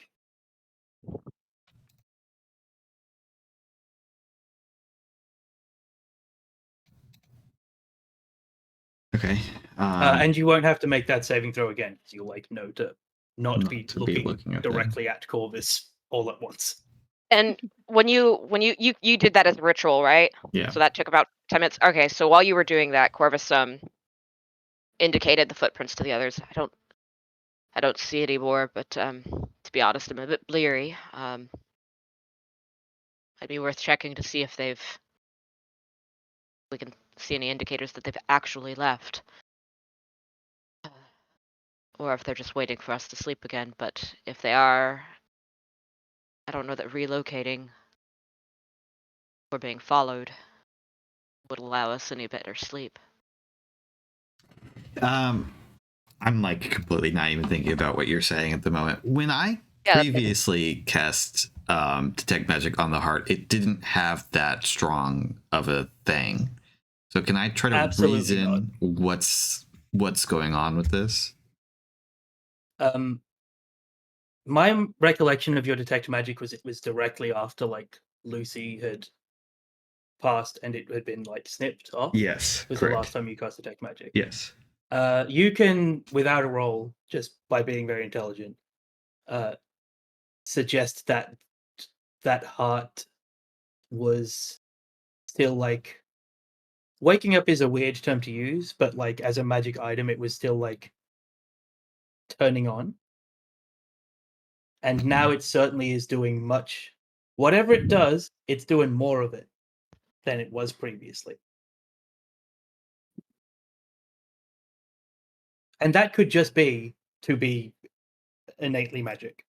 Okay.
And you won't have to make that saving throw again because you'll like know to not be
to
looking
at
directly at Corvus all at once.
And when you did that as a ritual, right?
Yeah.
So that took about 10 minutes. Okay, so while you were doing that, Corvus indicated the footprints to the others. I don't see any more, but to be honest, I'm a bit bleary. Might be worth checking to see if we can see any indicators that they've actually left. or if they're just waiting for us to sleep again. But if they are, I don't know that relocating or being followed would allow us any better sleep.
I'm like completely not even thinking about what you're saying at the moment. When I
Yeah,
previously cast detect magic on the heart, it didn't have that strong of a thing. So can I try to
Absolutely not.
reason what's going on with this?
My recollection of your detect magic was it was directly after like Lucy had passed and it had been like snipped off.
Yes,
Was
correct.
the last time you cast detect magic.
Yes.
You can, without a roll, just by being very intelligent, suggest that that heart was still like waking up is a weird term to use, but like as a magic item, it was still like turning on. And now it certainly is doing much. Whatever it does, it's doing more of it than it was previously. And that could just be to be innately magic.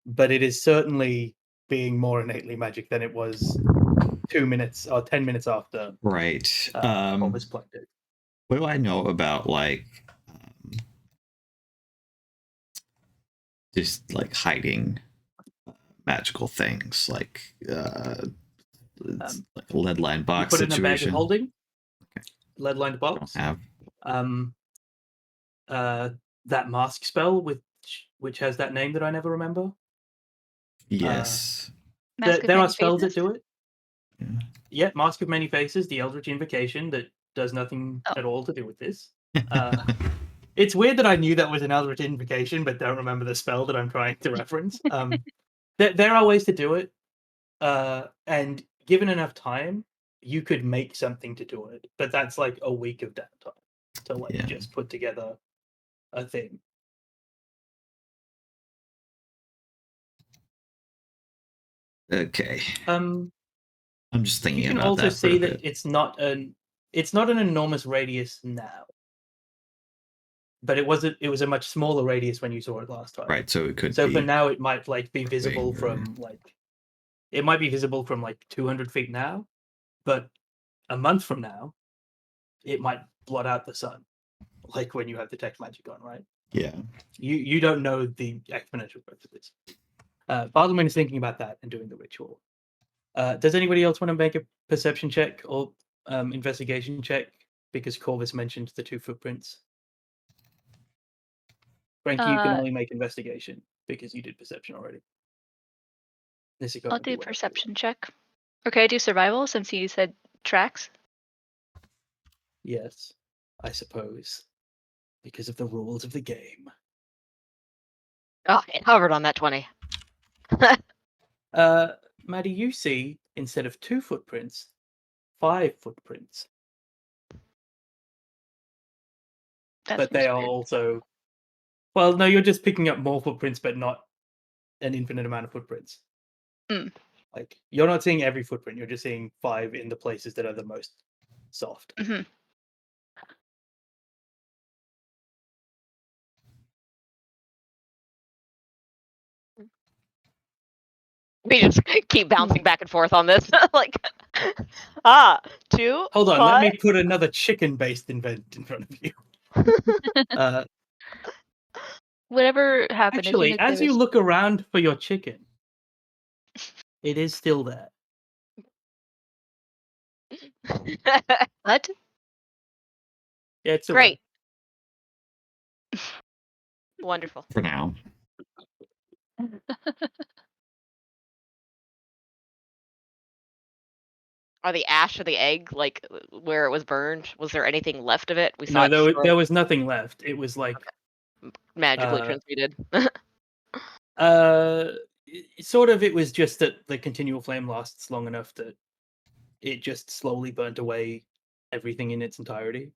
But it is certainly being more innately magic than it was 2 minutes or 10 minutes after
Right.
what was plugged in.
What do I know about like just like hiding magical things like it's like a lead line
You
box
put it in a bag of
situation?
holding,
Okay.
lead lined
I don't
box.
have.
That mask spell which has that name that I never remember.
Yes.
Mask of
There are
Many
spells that
Faces?
do it. Yeah, Mask of Many Faces, the Eldritch Invocation that does nothing
Oh.
at all to do with this. It's weird that I knew that was an Eldritch Invocation, but don't remember the spell that I'm trying to reference. There are ways to do it, and given enough time, you could make something to do it. But that's like a week of downtime to like
Yeah.
just put together a thing.
Okay.
Um,
I'm just thinking
you can
about
also
that for a
see that
bit.
it's not an enormous radius now, but it was a much smaller radius when you saw it last time.
Right, so it could
So
be
for now, it might like be visible
bigger.
from like 200 feet now, but a month from now, it might blot out the sun, like when you have the text magic on, right?
Yeah.
You don't know the exponential growth of this. Bartleman is thinking about that and doing the ritual. Does anybody else want to make a perception check or investigation check? Because Corvus mentioned the 2 footprints. Frankie, you can only make investigation because you did perception already.
I'll do perception check. Okay, I do survival since you said tracks.
Yes, I suppose. Because of the rules of the game.
Oh, it hovered on that 20.
Maddie, you see, instead of 2 footprints, 5 footprints. But they are
weird.
also... Well, no, you're just picking up more footprints, but not an infinite amount of footprints.
Mm.
Like, you're not seeing every footprint, you're just seeing 5 in the places that are the most soft.
Mm-hmm.
We just keep bouncing back and forth on this. Like, 2.
Hold on,
5.
let me put another chicken-based event in front of you.
Whatever happened, as soon
Actually, as
there
you
was...
look around for your chicken, it is still there.
What?
Yeah, it's still
Great. Wonderful.
For now.
Are the ash of the egg, like, where it was burned, was there anything left of it? We saw
No,
it
there
destroyed,
was nothing left. It was like
magically transmuted.
Sort of. It was just that the continual flame lasts long enough that it just slowly burnt away everything in its entirety.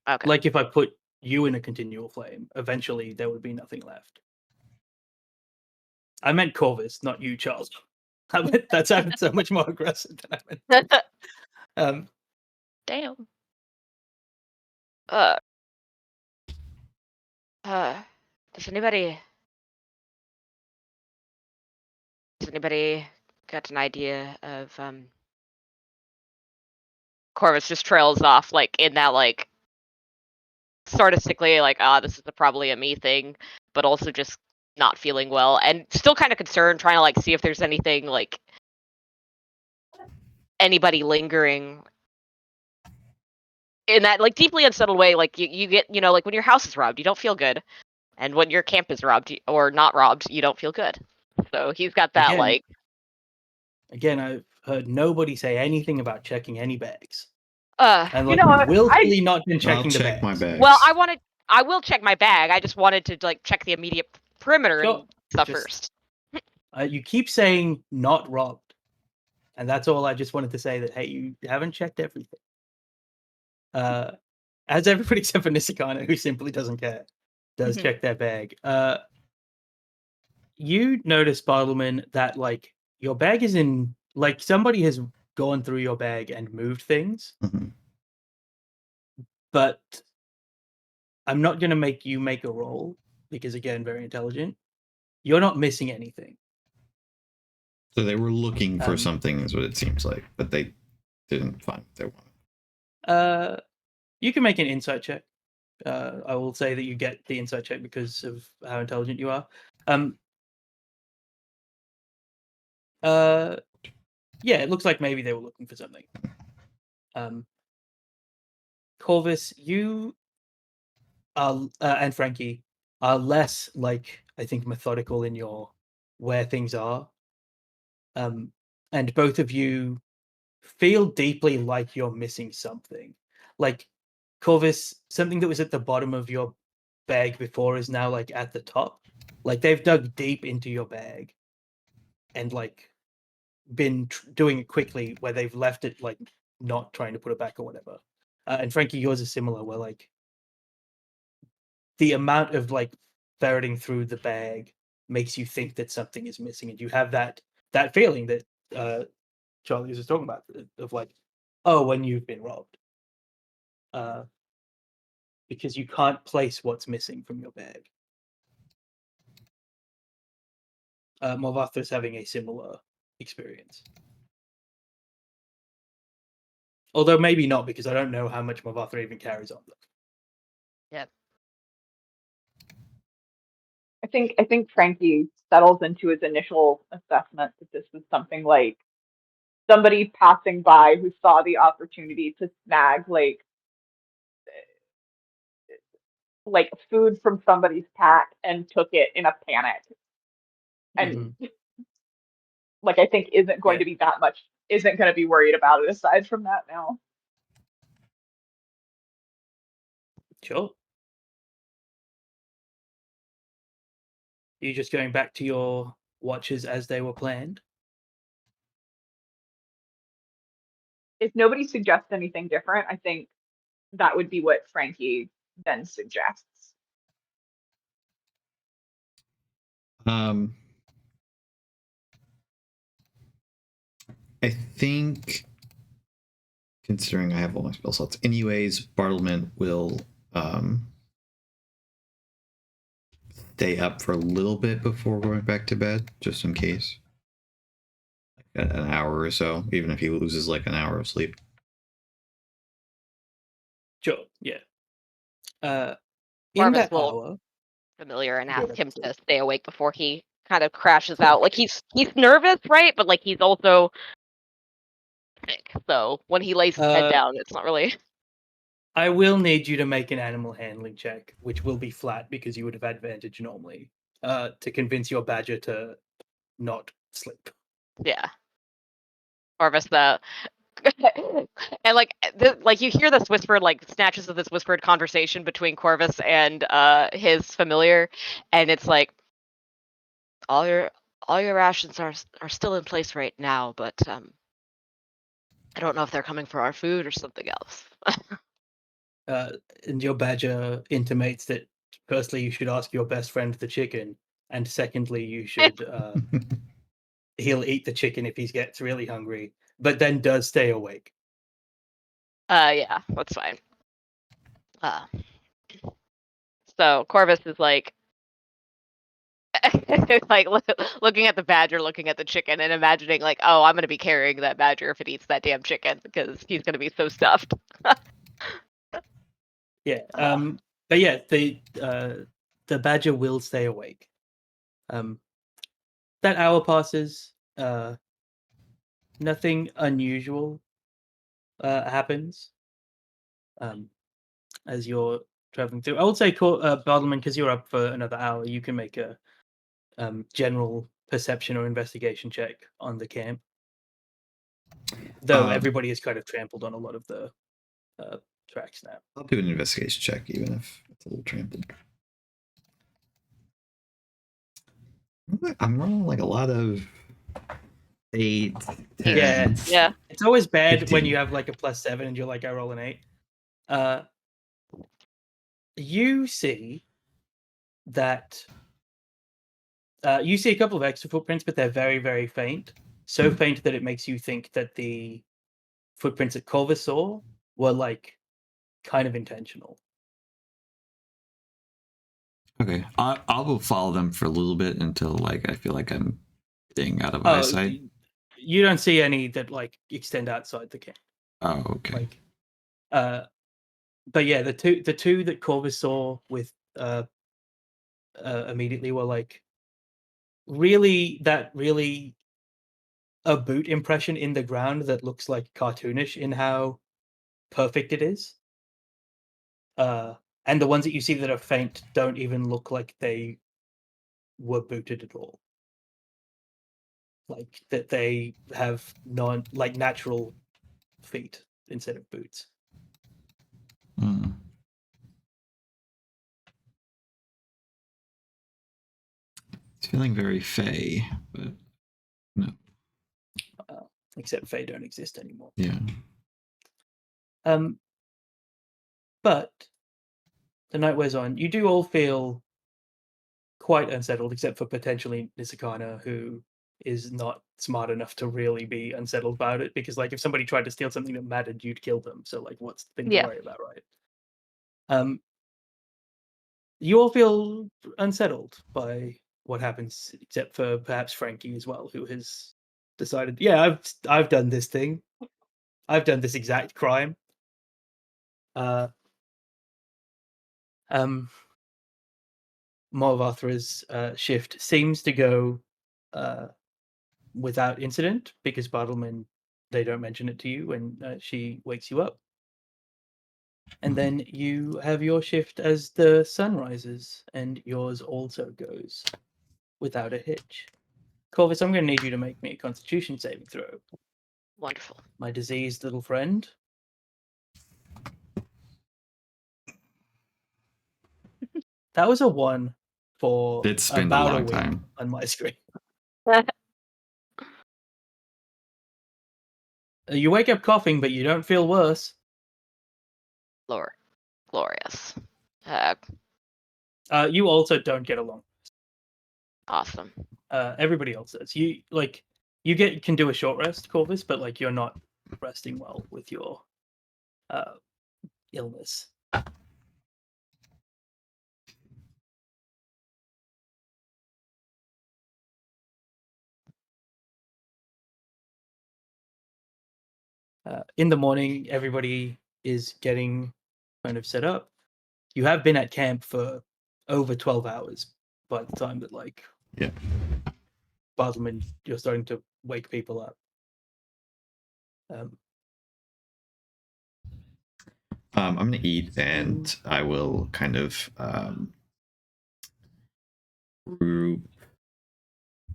Okay.
Like if I put you in a continual flame, eventually there would be nothing left. I meant Corvus, not you, Charles. That sounded so much more aggressive than I meant.
Damn.
Does anybody got an idea of Corvus just trails off like in that like sort of sickly like this is probably a me thing, but also just not feeling well and still kind of concerned, trying to like see if there's anything like anybody lingering in that like deeply unsettled way. Like you get, you know, like when your house is robbed, you don't feel good, and when your camp is robbed or not robbed, you don't feel good. So he's got that
Again, I've heard nobody say anything about checking any bags. And
You
like
know what?
willfully not been
I'll
checking the
check my
bags.
bags.
Well, I will check my bag. I just wanted to like check the immediate perimeter
Sure.
and stuff
Just-
first.
You keep saying not robbed, and that's all. I just wanted to say that hey, you haven't checked everything. As everybody except for Nisakana, who simply doesn't care, does check their bag. You notice, Bartleman, that like your bag is in like somebody has gone through your bag and moved things,
Mhm.
but I'm not going to make you make a roll because again, very intelligent. You're not missing anything.
So they were looking for
Um,
something, is what it seems like, but they didn't find what they wanted.
You can make an insight check. I will say that you get the insight check because of how intelligent you are. Yeah, it looks like maybe they were looking for something. Corvus, you are, and Frankie are less like I think methodical in your where things are. And both of you feel deeply like you're missing something. Like Corvus, something that was at the bottom of your bag before is now like at the top. Like they've dug deep into your bag and like been doing it quickly where they've left it like not trying to put it back or whatever. And Frankie, yours is similar where like the amount of like ferreting through the bag makes you think that something is missing, and you have that feeling that Charlie was talking about of like, oh, when you've been robbed, because you can't place what's missing from your bag. Morvatha's having a similar experience, although maybe not because I don't know how much Morvatha even carries on them.
Yep.
I think Frankie settles into his initial assessment that this was something like somebody passing by who saw the opportunity to snag like food from somebody's pack and took it in a panic. And like I think isn't going to be that much, isn't going to be worried about it aside from that now.
Sure. Are you just going back to your watches as they were planned?
If nobody suggests anything different, I think that would be what Frankie then suggests.
I think, considering I have all my spell slots anyways, Bartleman will stay up for a little bit before going back to bed, just in case. Like an hour or so, even if he loses like an hour of sleep.
Sure, yeah. In
Corvus
that
will
hour,
familiar and
Go
ask
ahead,
him
sorry.
to stay awake before he kind of crashes out. Like he's nervous, right? But like he's also sick. So when he lays his head down, it's not really.
I will need you to make an animal handling check, which will be flat because you would have advantage normally, to convince your badger to not sleep.
Yeah. Corvus, and like you hear this whispered, like snatches of this whispered conversation between Corvus and his familiar, and it's like all your rations are still in place right now, but I don't know if they're coming for our food or something else.
And your badger intimates that firstly you should ask your best friend the chicken, and secondly you should he'll eat the chicken if he gets really hungry, but then does stay awake.
Yeah, that's fine. So Corvus is like, like looking at the badger, looking at the chicken, and imagining like, oh, I'm gonna be carrying that badger if it eats that damn chicken because he's gonna be so stuffed.
Yeah. But yeah, the badger will stay awake. That hour passes. Nothing unusual happens. As you're traveling through, I would say, Bartleman, because you're up for another hour, you can make a general perception or investigation check on the camp. Though everybody has kind of trampled on a lot of the tracks now.
I'll do an investigation check, even if it's a little trampled. I'm rolling like a lot of 8, 10.
Yeah.
It's always bad
15.
when you have like a +7 and you're like, I roll an 8. You see that you see a couple of extra footprints, but they're very, very faint. So faint that it makes you think that the footprints that Corvus saw were like kind of intentional.
Okay, I'll go follow them for a little bit until like I feel like I'm getting out of eyesight.
You don't see any that like extend outside the camp.
Oh, okay.
Like, but yeah, the two that Corvus saw with immediately were like really a boot impression in the ground that looks like cartoonish in how perfect it is. And the ones that you see that are faint don't even look like they were booted at all. Like that they have natural feet instead of boots.
It's feeling very fey, but no.
Except Fae don't exist anymore.
Yeah.
But the night wears on. You do all feel quite unsettled, except for potentially Nisakana, who is not smart enough to really be unsettled about it. Because, like, if somebody tried to steal something that mattered, you'd kill them. So, like, what's the thing to worry about, right? You all feel unsettled by what happens, except for perhaps Frankie as well, who has decided, yeah, I've done this thing. I've done this exact crime. Morvathra's shift seems to go without incident because Bartleman, they don't mention it to you when she wakes you up. And then you have your shift as the sun rises, and yours also goes without a hitch. Corvus, I'm going to need you to make me a Constitution saving throw.
Wonderful.
My diseased little friend. That was a 1 for
It's been
about
a long
week
time
on my screen. You wake up coughing, but you don't feel worse.
Lord, glorious.
You also don't get along.
Awesome.
Everybody else does. You can do a short rest, Corvus, but like you're not resting well with your illness. In the morning, everybody is getting kind of set up. You have been at camp for over 12 hours by the time that Bartleman, you're starting to wake people up.
I'm gonna eat, and I will kind of group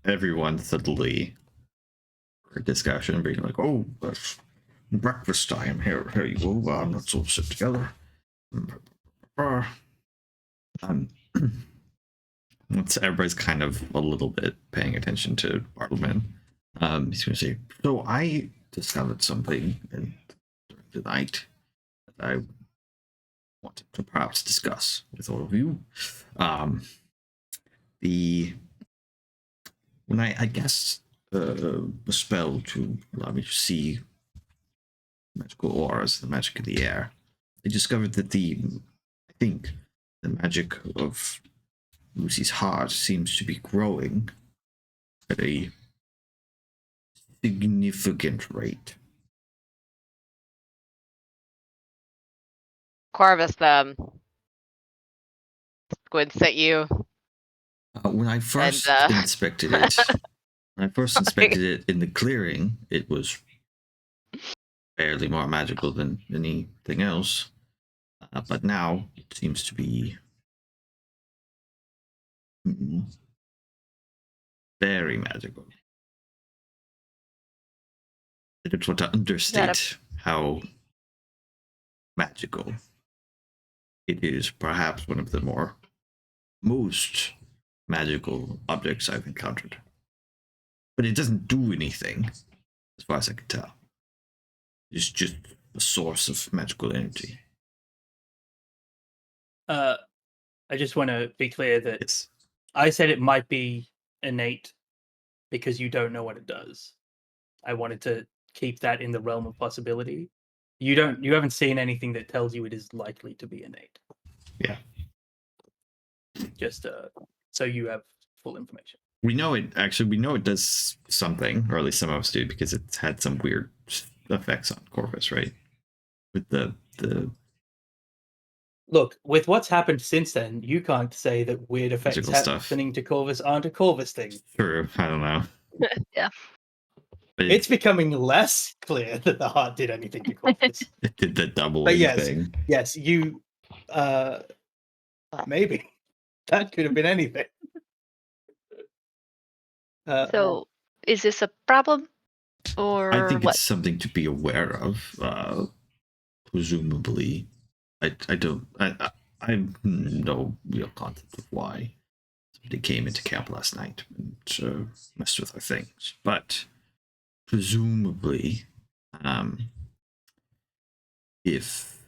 everyone subtly for discussion, being like, "Oh, that's breakfast time. Here you go. Let's all sit together." Everybody's kind of a little bit paying attention to Bartleman. He's going to say, "So I discovered something during the night that I wanted to perhaps discuss with all of you. When I guess a spell to allow me to see magical auras, the magic of the air, I discovered that I think the magic of Lucy's heart seems to be growing at a significant rate.
Corvus squints at you.
When I first inspected it in the clearing, it was barely more magical than anything else. But now it seems to be very magical. I don't want to understate how magical it is. Perhaps one of the most magical objects I've encountered. But it doesn't do anything, as far as I can tell. It's just a source of magical energy.
I just want to be clear that
Yes.
I said it might be innate because you don't know what it does. I wanted to keep that in the realm of possibility. You haven't seen anything that tells you it is likely to be innate.
Yeah.
Just so you have full information.
We know it does something, or at least some of us do, because it's had some weird effects on Corvus, right? With the
Look, with what's happened since then, you can't say that weird effects
Magical stuff.
happening to Corvus aren't a Corvus thing.
True, I don't know.
Yeah.
But
It's becoming less clear that the heart did anything to Corvus.
it did the doubling
But yes,
thing.
yes, you maybe that could have been anything.
So, is this a problem, or
I think
what?
it's something to be aware of. Presumably, I have no real concept of why somebody came into camp last night and messed with our things, but presumably, if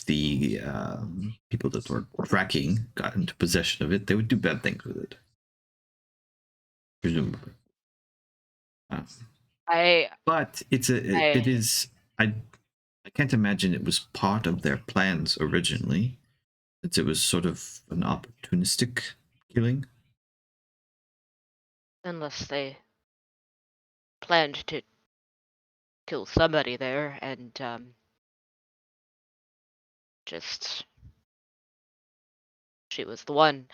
the people that were tracking got into possession of it, they would do bad things with it. Presumably. But it is. I can't imagine it was part of their plans originally. It was sort of an opportunistic killing.
Unless they planned to kill somebody there and just she was the one.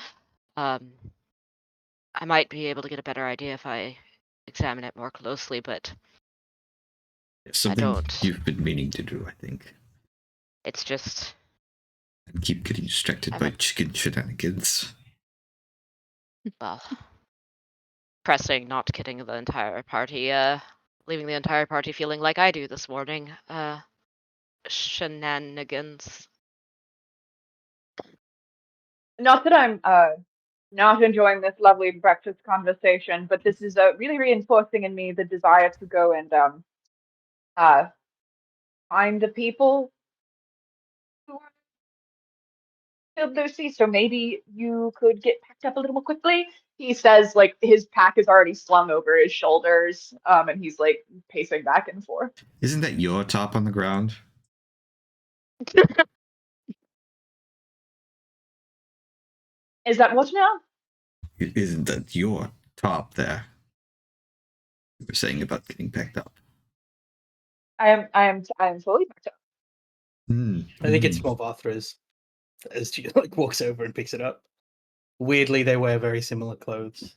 I might be able to get a better idea if I examine it more closely, but
Something you've been meaning to do, I think.
It's just
And keep getting distracted by chicken shenanigans.
Well, pressing, not kidding the entire party, leaving the entire party feeling like I do this morning. Shenanigans.
Not that I'm not enjoying this lovely breakfast conversation, but this is really reinforcing in me the desire to go and find the people who killed Lucy. So maybe you could get packed up a little more quickly. He says, like, his pack is already slung over his shoulders, and he's like pacing back and forth.
Isn't that your top on the ground?
Is that what now?
Isn't that your top there? You were saying about getting packed up.
I am fully packed up.
I think it's Movathra's as she like walks over and picks it up. Weirdly, they wear very similar clothes.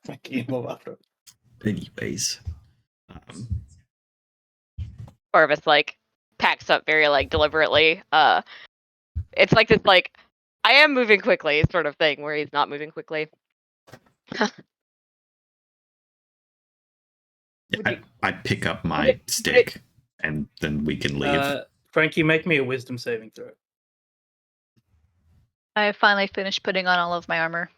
Frankie and Movathra.
Anyways.
Corvus like packs up very like deliberately. It's like this like I am moving quickly sort of thing where he's not moving quickly.
I pick up my stick and then we can leave.
Frankie, make me a wisdom saving throw.
I finally finished putting on all of my armor.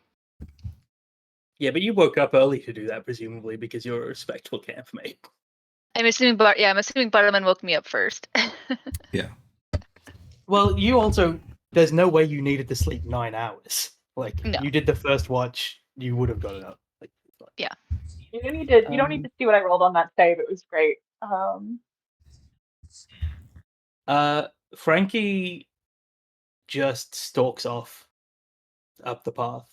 Yeah, but you woke up early to do that, presumably, because you're a respectful campmate.
I'm assuming Bartleman woke me up first.
Yeah.
Well, you also, there's no way you needed to sleep 9 hours. Like,
No.
You did the first watch, you would have got it up. Like,
yeah.
You don't need to see what I rolled on that save. It was great.
Frankie just stalks off up the path.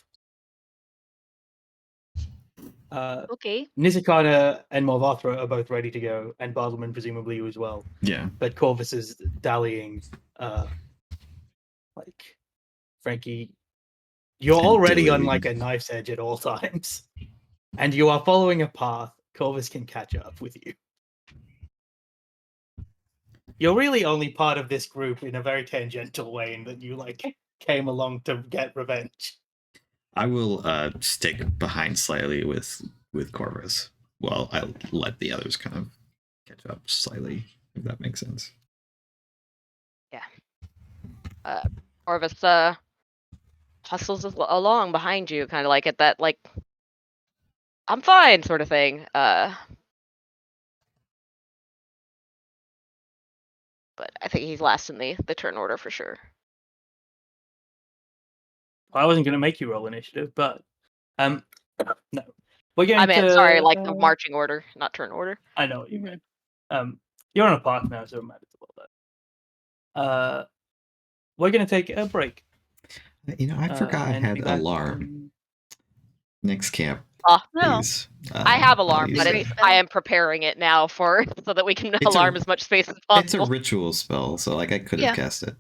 Okay.
Nizikana and Morvathra are both ready to go, and Bartleman presumably as well.
Yeah.
But Corvus is dallying. Like, Frankie, you're
And
already on
dilly.
like a knife's edge at all times, and you are following a path. Corvus can catch up with you. You're really only part of this group in a very tangential way, in that you like came along to get revenge.
I will stick behind slightly with Corvus. Well, I'll let the others kind of catch up slightly, if that makes sense.
Orvis hustles along behind you, kind of like at that like I'm fine sort of thing. But I think he's last in the turn order for sure.
I wasn't going to make you roll initiative, but no, we're going
I meant
to.
sorry, like the marching order, not turn order.
I know what you mean. You're on a path now, so it matters about that. We're going to take a break.
You know, I forgot I
and
had
be back
alarm.
in-
Next camp,
Oh,
No.
please.
I have
I'll
alarm,
use
but
it.
it's-
I am preparing it now for so that we can
It's
alarm
a-
as much space as
It's a
possible.
ritual spell, so like I could have
Yeah.
cast it.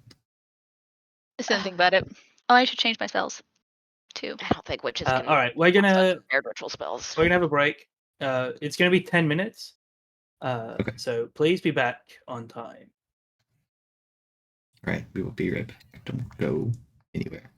I didn't think about it. Oh, I should change my spells too.
I don't think witches can.
all right, we're
cast
gonna
such weird ritual spells.
have a break. It's gonna be 10 minutes.
Okay.
So please be back on time.
All right, we will be right back. Don't go anywhere.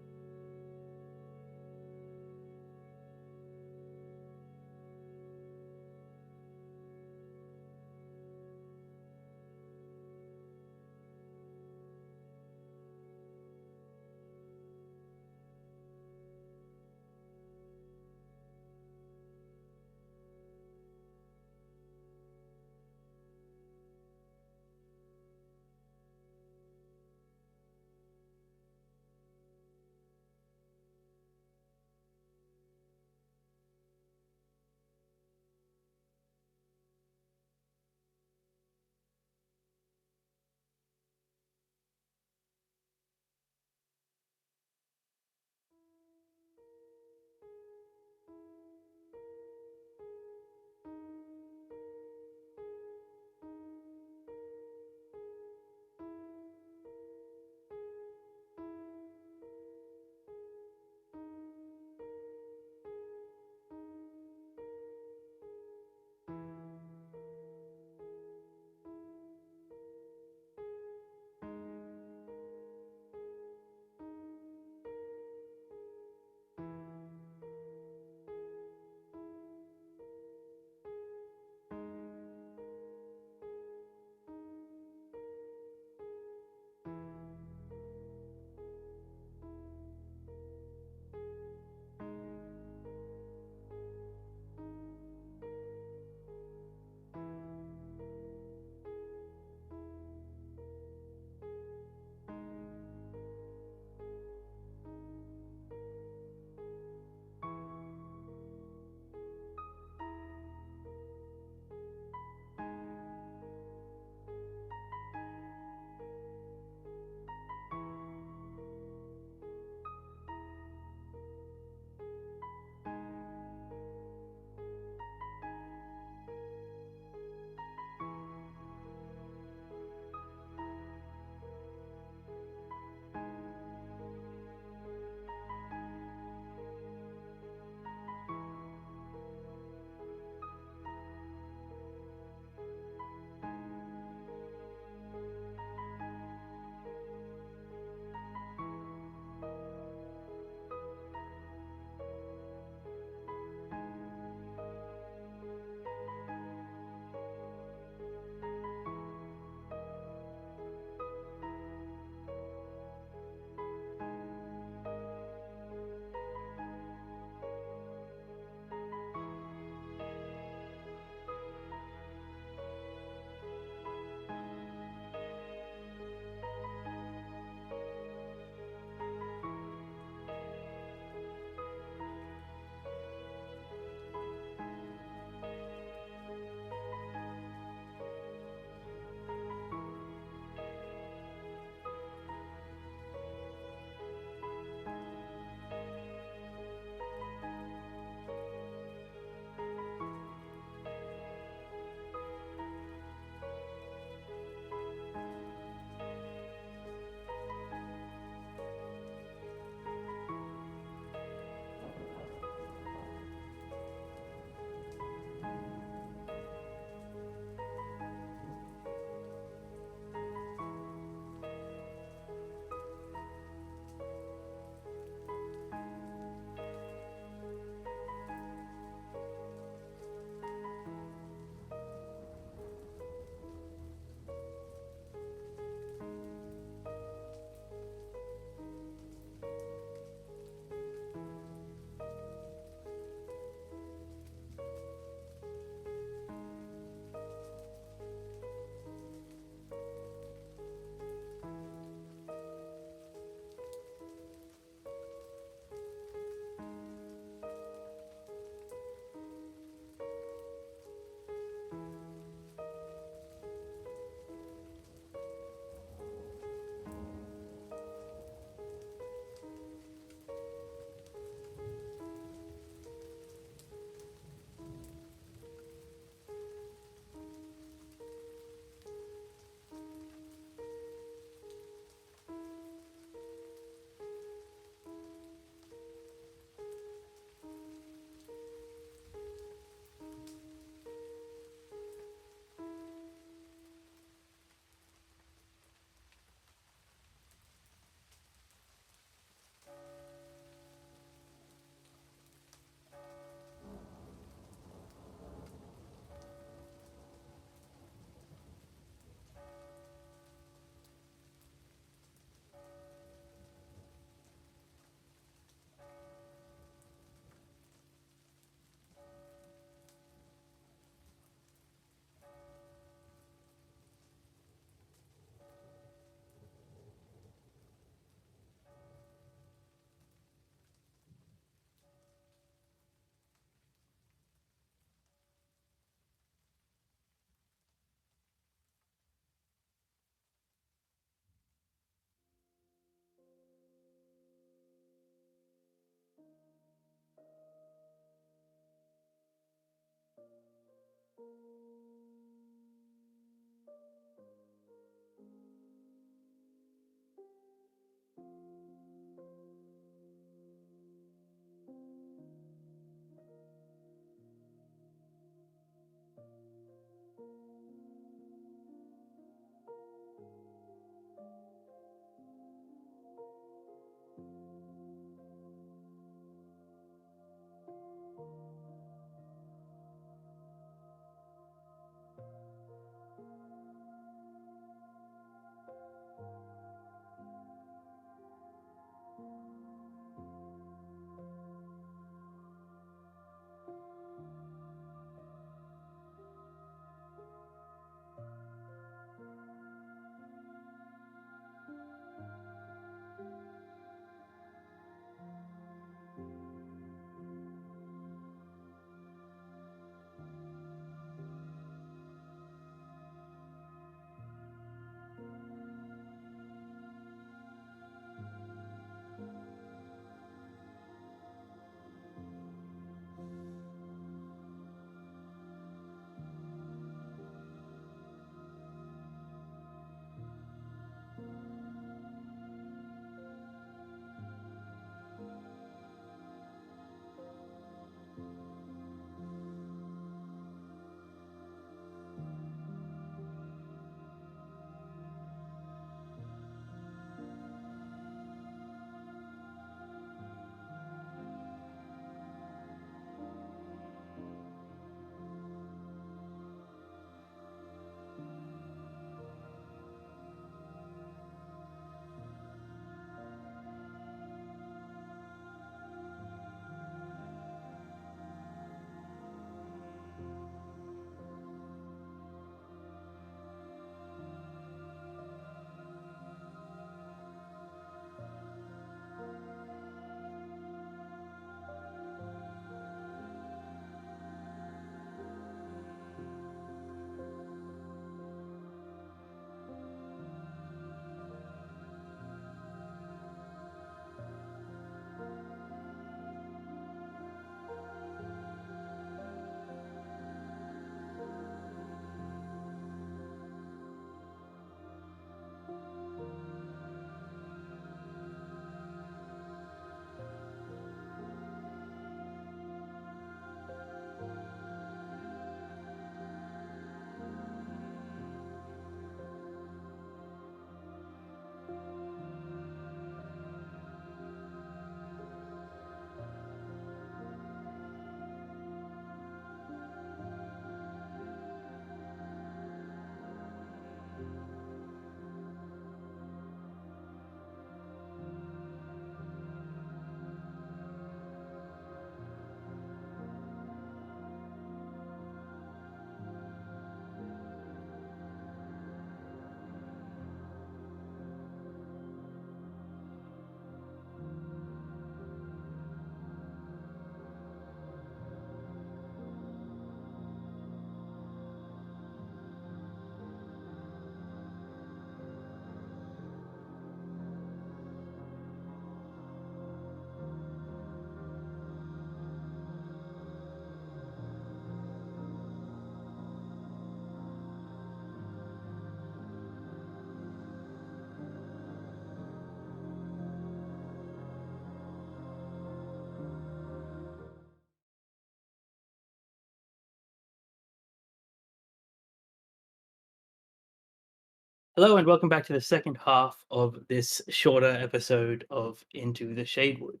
Hello and welcome back to the second half of this shorter episode of Into the Shadewoods.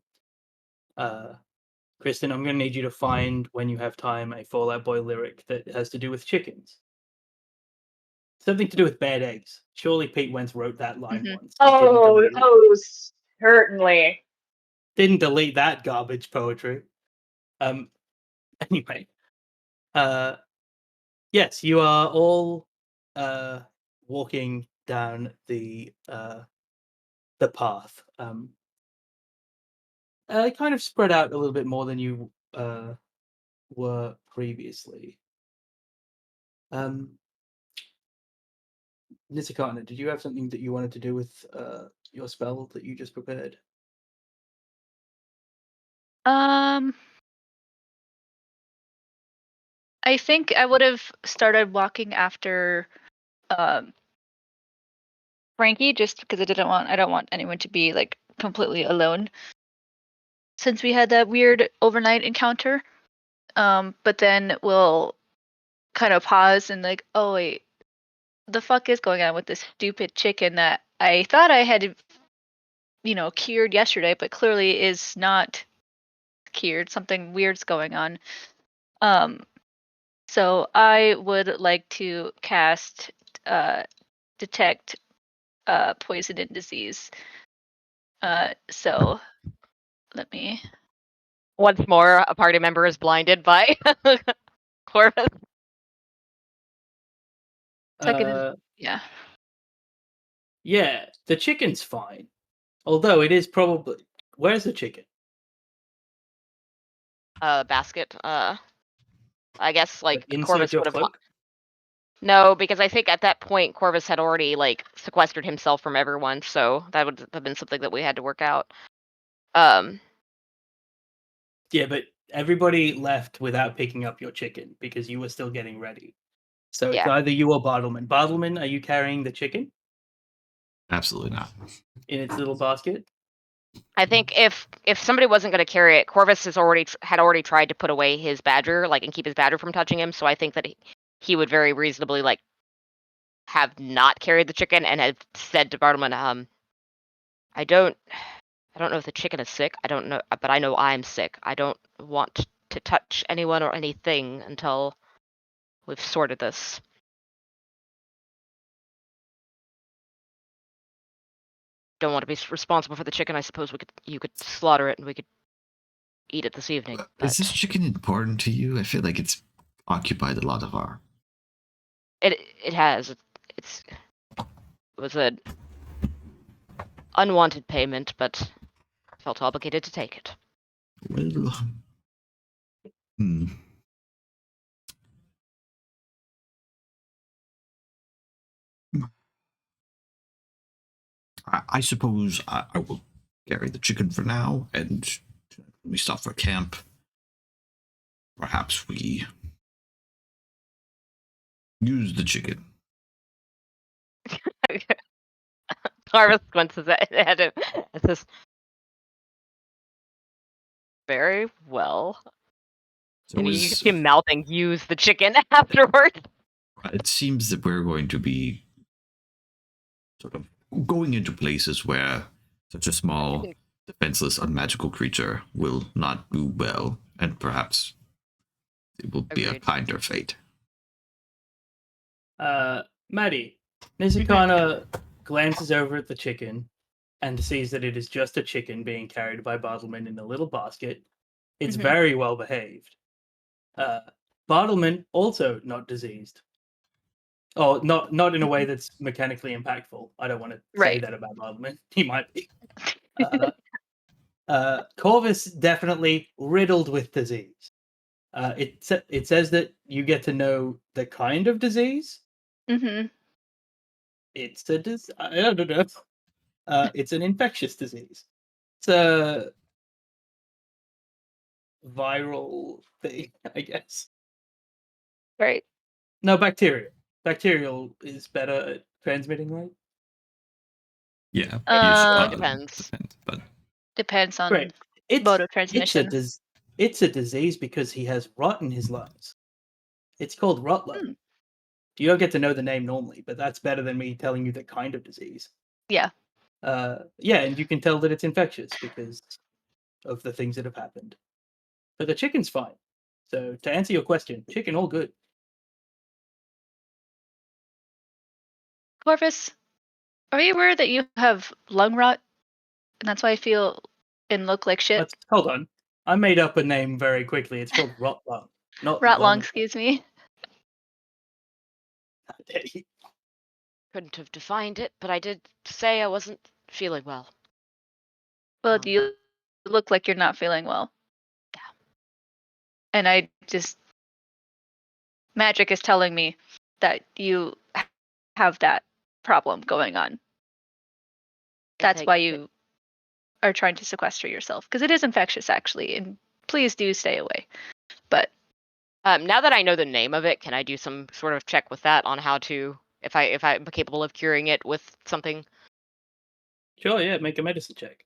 Kristen, I'm going to need you to find, when you have time, a Fall Out Boy lyric that has to do with chickens. Something to do with bad eggs. Surely Pete Wentz wrote that line
Mhm.
once. and didn't delete it.
Oh, certainly.
Didn't delete that garbage poetry. Anyway, yes, you are all walking down the path. Kind of spread out a little bit more than you were previously. Nizakana, did you have something that you wanted to do with your spell that you just prepared?
Um, I think I would have started walking after Frankie, just because I don't want anyone to be like completely alone since we had that weird overnight encounter. But then we'll kind of pause and like, oh wait, the fuck is going on with this stupid chicken that I thought I had, cured yesterday, but clearly is not cured. Something weird's going on. So I would like to cast detect poison and disease. So let me.
Once more, a party member is blinded by Corvus.
Second is
Uh,
yeah.
yeah, the chicken's fine. Although it is probably. Where's the chicken?
Basket. I guess like
inside
Corvus
your
would have.
cloak?
No, because I think at that point Corvus had already like sequestered himself from everyone, so that would have been something that we had to work out.
Yeah, but everybody left without picking up your chicken because you were still getting ready. So it's
Yeah.
either you or Bartleman. Bartleman, are you carrying the chicken
Absolutely not.
in its little basket?
I think if somebody wasn't going to carry it, Corvus had already tried to put away his badger, like, and keep his badger from touching him. So I think that he would very reasonably like have not carried the chicken and have said to Bartleman, I don't know if the chicken is sick. I don't know, but I know I'm sick. I don't want to touch anyone or anything until we've sorted this. Don't want to be responsible for the chicken. I suppose you could slaughter it and we could eat it this evening.
Is this
But
chicken important to you? I feel like it's occupied a lot of our.
it has. It was an unwanted payment, but I felt obligated to take it.
Well, hmm. I suppose I will carry the chicken for now, and when we stop for camp, perhaps we use the chicken.
Harvest squints at him. It says, very well.
So
And you can see him mouthing, use the chicken afterwards.
it seems that we're going to be sort of going into places where such a small, defenseless, unmagical creature will not do well, and perhaps it will be a
Agreed.
kinder fate.
Maddie, Nizakana glances over at the chicken and sees that it is just a chicken being carried by Bartleman in a little basket. It's
Mhm.
very well behaved. Bartleman also not diseased. Oh, not in a way that's mechanically impactful. I don't want to say
Right.
that about Bartleman. He might be. Corvus definitely riddled with disease. It says that you get to know the kind of disease.
Mm-hmm.
It's a I don't know. It's an infectious disease. It's a viral thing, I guess.
Right.
No, bacterial. Bacterial is better at transmitting, right?
Yeah,
Depends.
but
Depends on
Great. It's
mode of
it's a
transmission.
it's a disease because he has rot in his lungs. It's called rot lung.
Hmm.
You don't get to know the name normally, but that's better than me telling you the kind of disease.
Yeah.
Yeah, and you can tell that it's infectious because of the things that have happened. But the chicken's fine. So to answer your question, chicken all good.
Corvus, are you aware that you have lung rot? And that's why I feel and look like shit?
Hold on. I made up a name very quickly. It's called rot lung, not
Rot lung,
lung.
excuse me.
Couldn't have defined it, but I did say I wasn't feeling well.
Well, you look like you're not feeling well.
Yeah.
And I just. Magic is telling me that you have that problem going on. That's why you are trying to sequester yourself. Because it is infectious, actually. And please do stay away. But
Now that I know the name of it, can I do some sort of check with that on how to, if I'm capable of curing it with something?
Sure, yeah, make a medicine check.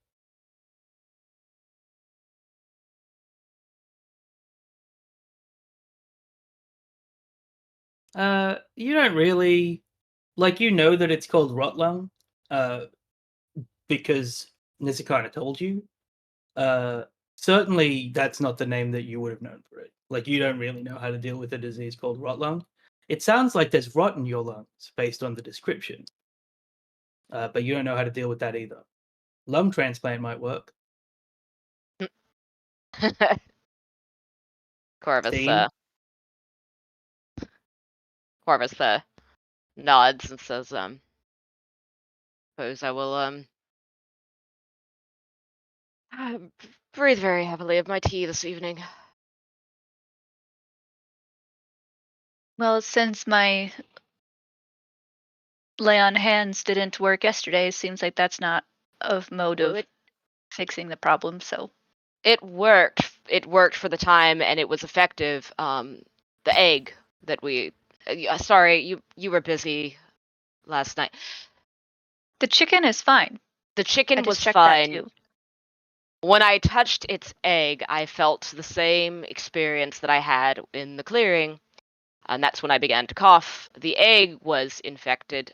You don't really you know that it's called rot lung, because Nizakana told you. Uh, Certainly that's not the name that you would have known for it. Like you don't really know how to deal with a disease called rot lung. It sounds like there's rot in your lungs based on the description, but you don't know how to deal with that either. Lung transplant might work.
Corvus,
Scene.
Corvus nods and says, suppose I will breathe very heavily of my tea this evening.
Well, since my lay on hands didn't work yesterday, it seems like that's not a mode
Well,
of fixing the problem, so.
It worked. It worked for the time, and it was effective. The egg that we. Sorry, you were busy last night.
The chicken is fine.
The
I
chicken
just
was
checked that
fine.
too.
When I touched its egg, I felt the same experience that I had in the clearing, and that's when I began to cough. The egg was infected,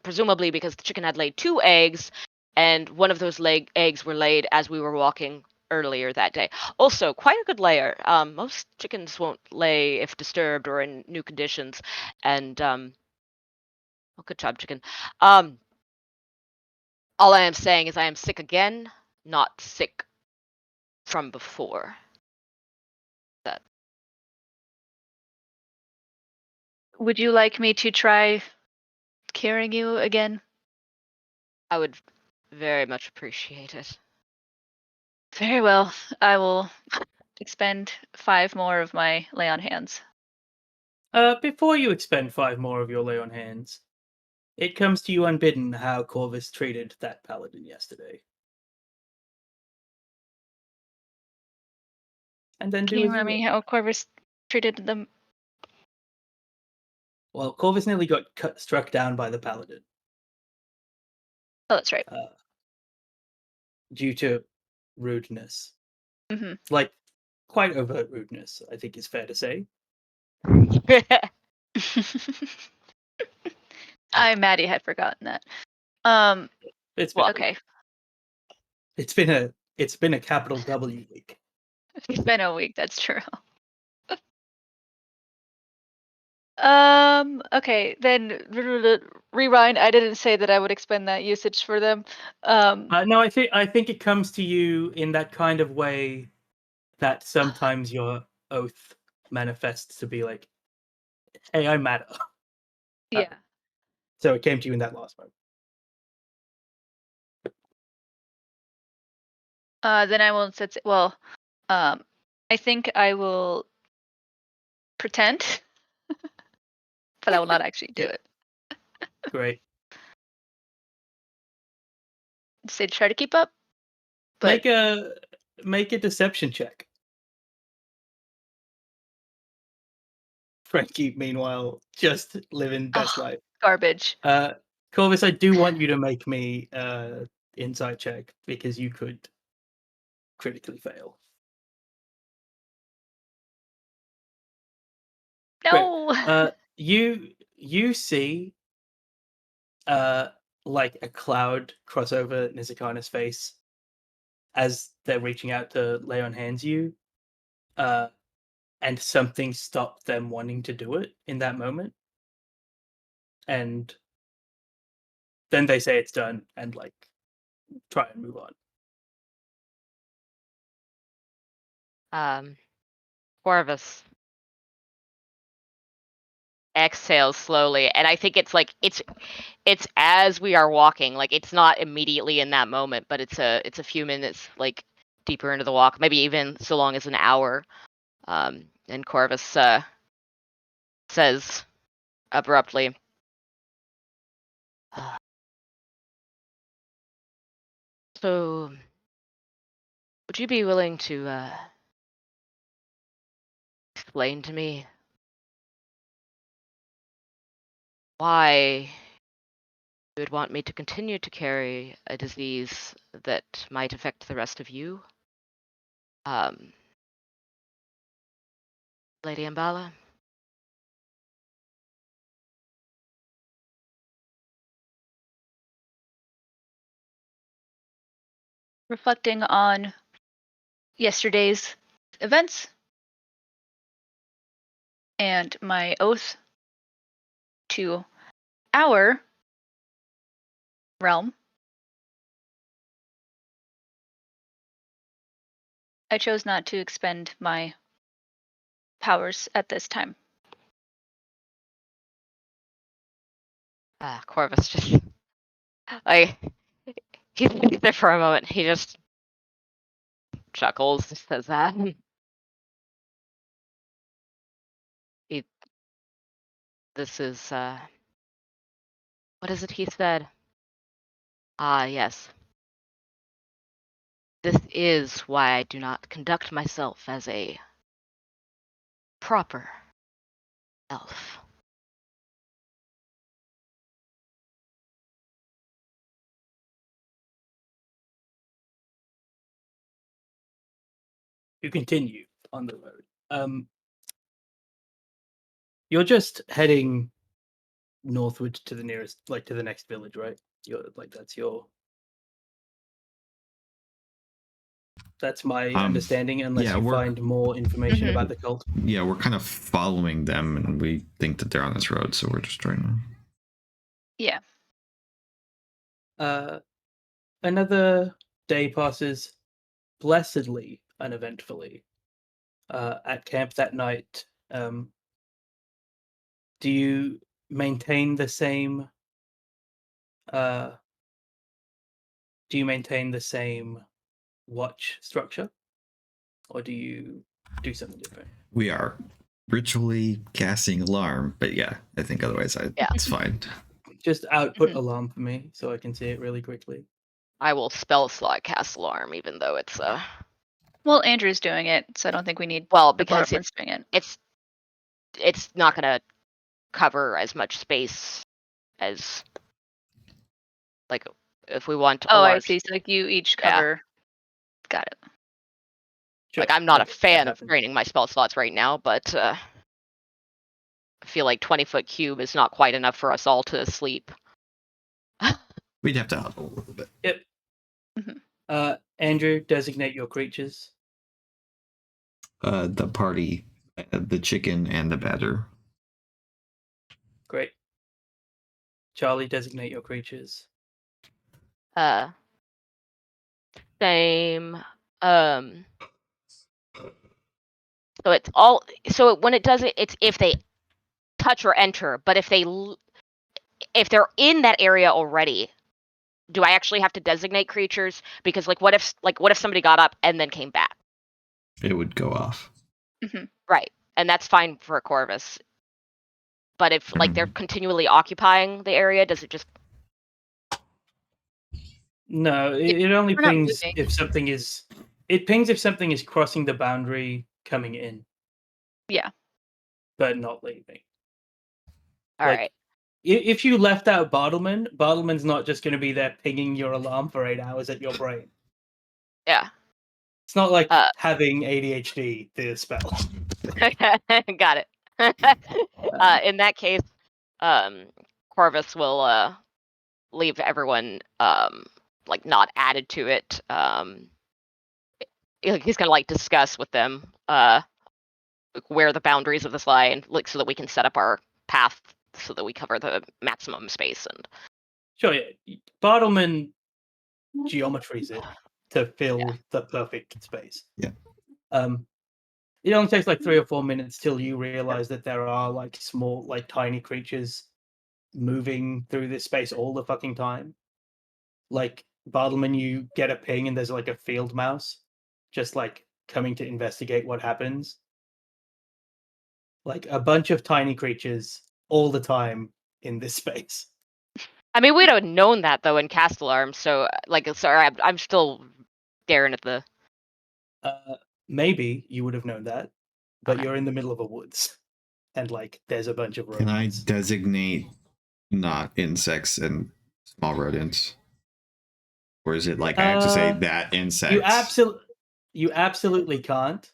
presumably because the chicken had laid 2 eggs, and one of those eggs were laid as we were walking earlier that day. Also, quite a good layer. Most chickens won't lay if disturbed or in new conditions, and well, good job, chicken. All I am saying is I am sick again, not sick from before. That
Would you like me to try curing you again?
I would very much appreciate it.
Very well. I will expend 5 more of my lay on hands.
Before you expend 5 more of your lay on hands, it comes to you unbidden how Corvus treated that paladin yesterday. And then
Can
do
you
as you
remind me
will.
how Corvus treated them?
Well, Corvus nearly got struck down by the paladin
Oh, that's right.
due to rudeness.
Mm-hmm.
Like, quite overt rudeness, I think is fair to say.
Maddie had forgotten that.
It's been
Well,
a week.
Okay.
It's been a capital W week.
It's been a week, that's true. Okay, then rewind. I didn't say that I would expend that usage for them.
No, I think it comes to you in that kind of way that sometimes your oath manifests to be like, "Hey, I matter."
Yeah.
So it came to you in that last moment.
Then I will set. Well, I think I will pretend, but I will not actually do
Yeah.
it.
Great.
Say try to keep up, but
Make a deception check. Frankie, meanwhile, just living best life.
garbage.
Corvus, I do want you to make me insight check because you could critically fail.
No.
You see like a cloud cross over Nizakana's face as they're reaching out to lay on hands you, and something stopped them wanting to do it in that moment, and then they say it's done and like try and move on.
Corvus exhales slowly, and I think it's like it's as we are walking. Like it's not immediately in that moment, but it's a few minutes like deeper into the walk, maybe even so long as an hour. And Corvus says abruptly, "So, would you be willing to explain to me why you would want me to continue to carry a disease that might affect the rest of you? Lady Ambala?
Reflecting on yesterday's events and my oath to our realm, I chose not to expend my powers at this time.
Corvus just like he thinks there for a moment. He just chuckles, says that. This is what is it he said? Ah, yes. This is why I do not conduct myself as a proper elf.
You continue on the road. You're just heading northward to the nearest, like to the next village, right? You're like that's my understanding, unless
yeah,
you
we're-
find more information
Mhm.
about the cult.
Yeah, we're kind of following them, and we think that they're on this road, so we're just trying to.
Yeah.
Another day passes blessedly uneventfully. At camp that night, do you maintain the same? Do you maintain the same watch structure, or do you do something different?
We are ritually casting alarm, but yeah, I think otherwise
Yeah.
it's fine.
Just output
Mhm.
alarm for me so I can see it really quickly.
I will spell slot cast alarm, even though it's
Well, Andrew's doing it, so I don't think we need
well,
the
because
Bartman's doing it.
it's not gonna cover as much space as like if we want a
Oh, I
large.
see. So like you each
Yeah.
cover. Got it.
Sure.
Like I'm not a
Okay, that
fan of
happens.
draining my spell slots right now, but I feel like 20-foot cube is not quite enough for us all to sleep.
We'd have to huddle a little bit.
Yep.
Mhm.
Andrew, designate your creatures.
The party, the chicken, and the badger.
Great. Charlie, designate your creatures.
Same. So it's all. So when it does it, it's if they touch or enter. But if they're in that area already, do I actually have to designate creatures? Because what if somebody got up and then came back?
It would go off.
Right, and that's fine for a Corvus. But if they're
Mhm.
continually occupying the area, does it just?
No, it only
we're not
pings
moving.
if something is. It pings if something is crossing the boundary coming in,
Yeah.
but not leaving.
All
Like,
right.
If you left out Bartleman's not just going to be there pinging your alarm for 8 hours at your brain.
Yeah.
It's not like
Uh,
having ADHD, the spell.
Got it. In that case, Corvus will leave everyone not added to it. He's gonna discuss with them where the boundaries of this lie, and so that we can set up our path so that we cover the maximum space. And
Sure, yeah. Bartleman geometries it to fill the perfect space.
Yeah.
It only takes 3 or 4 minutes till you realize that there are small, tiny creatures moving through this space all the fucking time. Bartleman, you get a ping and there's a field mouse just coming to investigate what happens. A bunch of tiny creatures all the time in this space.
I mean, we'd have known that though in Cast Alarm. So sorry, I'm still staring at the.
Maybe you would have known that. but
Okay.
you're in the middle of a woods, and like there's a bunch of
Can I
rodents.
designate not insects and small rodents? Or is it like I have to say that insect?
You absolutely can't,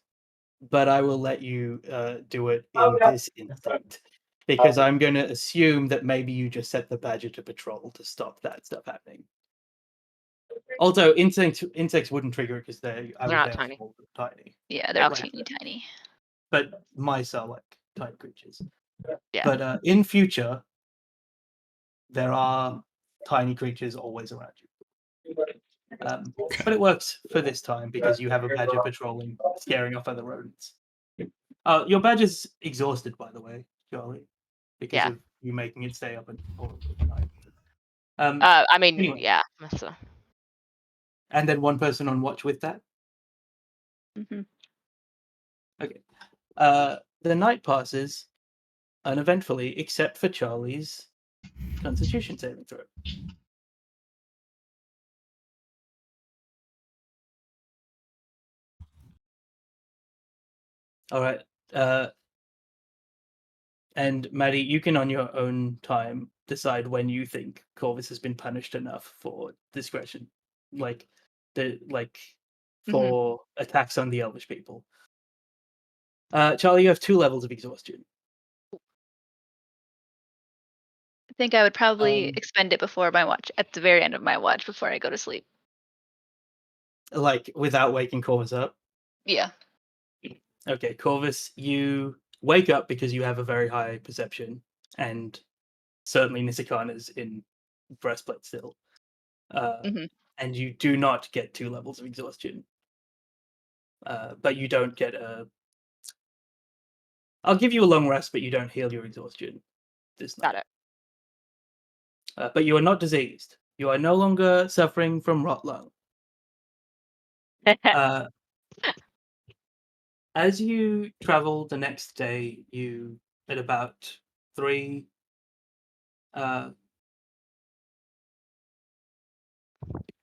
but I will let you do it in this instant because I'm going to assume that maybe you just set the badger to patrol to stop that stuff happening. Also, insects wouldn't trigger it because they're
not tiny.
small and tiny,
Yeah, they're
Okay.
teeny tiny.
but mice are like tiny creatures.
Yeah.
But in future, there are tiny creatures always around you. But it works for this time because you have a badger patrolling, scaring off other rodents. Your badger's exhausted, by the way, Charlie, because
Yeah.
of you making it stay up all night.
I mean,
Anyway.
yeah. So,
And then one person on watch with that.
Hmm.
Okay. The night passes uneventfully, except for Charlie's Constitution saving throw. All right. And Maddie, you can on your own time decide when you think Corvus has been punished enough for discretion, like for attacks on the Elvish people. Charlie, you have 2 levels of exhaustion.
I think I would probably expend it before my watch, at the very end of my watch, before I go to sleep.
Like without waking Corvus up.
Yeah.
Okay, Corvus, you wake up because you have a very high perception, and certainly Nisakana's in breastplate still.
Mhm.
And you do not get 2 levels of exhaustion. But you don't get a. I'll give you a long rest, but you don't heal your exhaustion this night.
got
But you are not diseased. You are no longer suffering from rot lung.
it.
As you travel the next day, you at about 3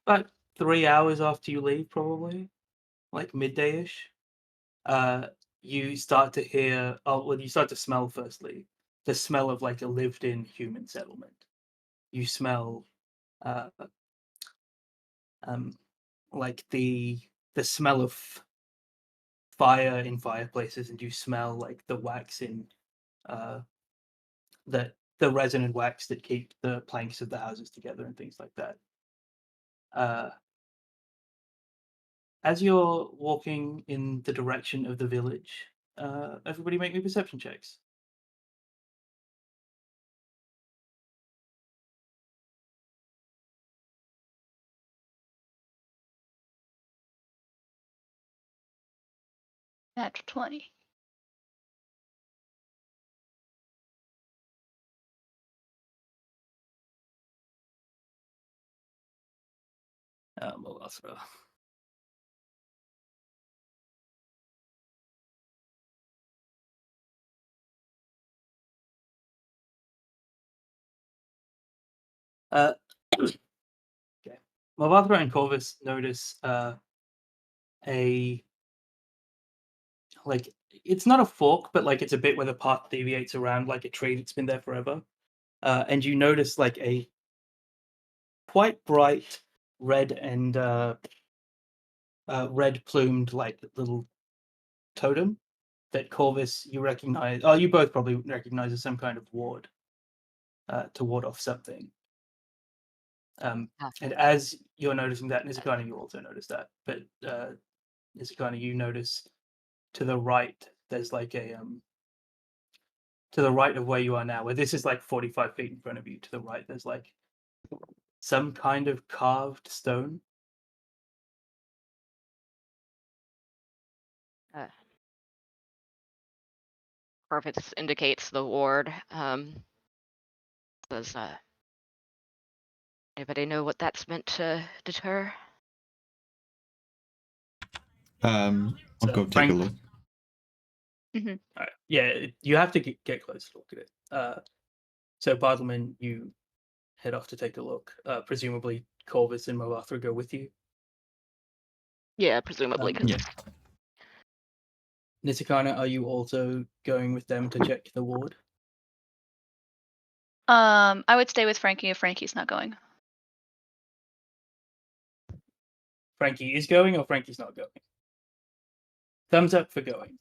about 3 hours after you leave, probably like midday-ish, you start to hear. Oh, well, you start to smell firstly the smell of like a lived-in human settlement. You smell uh, like the smell of fire in fireplaces, and you smell like the wax in the resin and wax that keep the planks of the houses together and things like that. As you're walking in the direction of the village, everybody make me perception checks.
Natural 20.
Well, that's okay. Mavathra and Corvus notice a like it's not a fork, but like it's a bit where the path deviates around like a tree that's been there forever. And you notice like a quite bright red and red plumed like little totem that Corvus you recognize. Oh, you both probably recognize as some kind of ward to ward off something. And as you're noticing that, Nizakana, you also notice that. But Nizakana, you notice to the right, there's like a to the right of where you are now, where this is like 45 feet in front of you. To the right, there's like some kind of carved stone.
Corvus indicates the ward. Does anybody know what that's meant to deter?
I'll
So,
go take
Frank-
a look.
Mm-hmm.
All right. Yeah, you have to get close to look at it. So Bartleman, you head off to take a look. Presumably Corvus and Moathra go with you.
Yeah, presumably. 'Cause
Yeah.
Nishikana, are you also going with them to check the ward?
I would stay with Frankie if Frankie's not going.
Frankie is going or Frankie's not going? Thumbs up for going.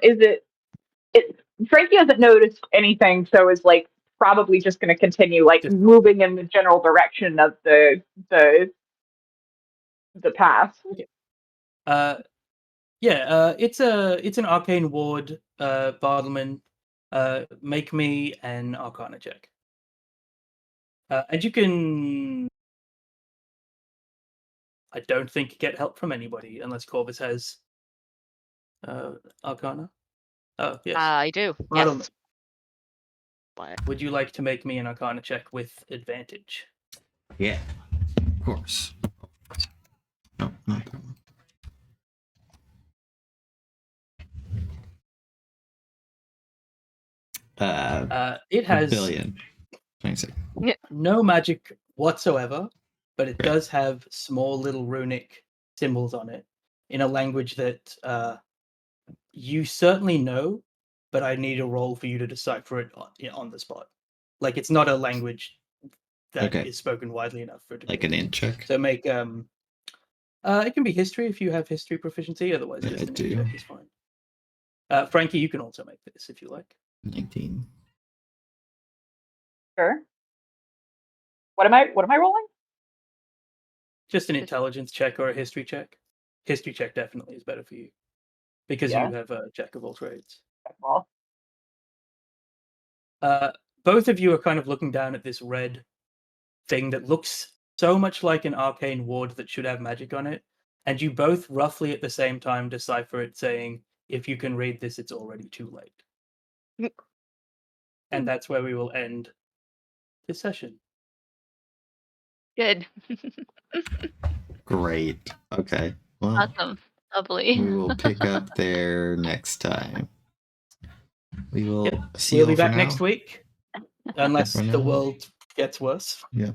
Is it Frankie hasn't noticed anything, so is like probably just going to continue like
Just-
moving in the general direction of the path.
It's an arcane ward, Bartleman. Make me an Arcana check. And you can, I don't think, get help from anybody unless Corvus has Arcana. Oh, yes.
I do.
Bartleman,
Yes. What?
would you like to make me an Arcana check with advantage?
Yeah, of course. No, not that one.
It has
billion. 26.
no magic whatsoever, but it does have small little runic symbols on it in a language that you certainly know, but I need a roll for you to decipher it on the spot. Like, it's not a language that is spoken widely enough for it to
Like
be
an int check.
So make it can be history if you have history proficiency. Otherwise, just
I
an
do.
int check is fine. Frankie, you can also make this if you like.
19.
Sure. What am I rolling?
Just an intelligence check or a history check. History check definitely is better for you because
Yeah.
you have a jack of all trades.
Well,
Both of you are kind of looking down at this red thing that looks so much like an arcane ward that should have magic on it, and you both roughly at the same time decipher it saying, if you can read this, it's already too late. And that's where we will end this session.
Good.
Great. Okay. Well,
Awesome. Lovely.
we will pick up there next time. We will see
We'll
you
be
all for
back next
now.
week, unless
For
the
now.
world gets worse.
Yeah.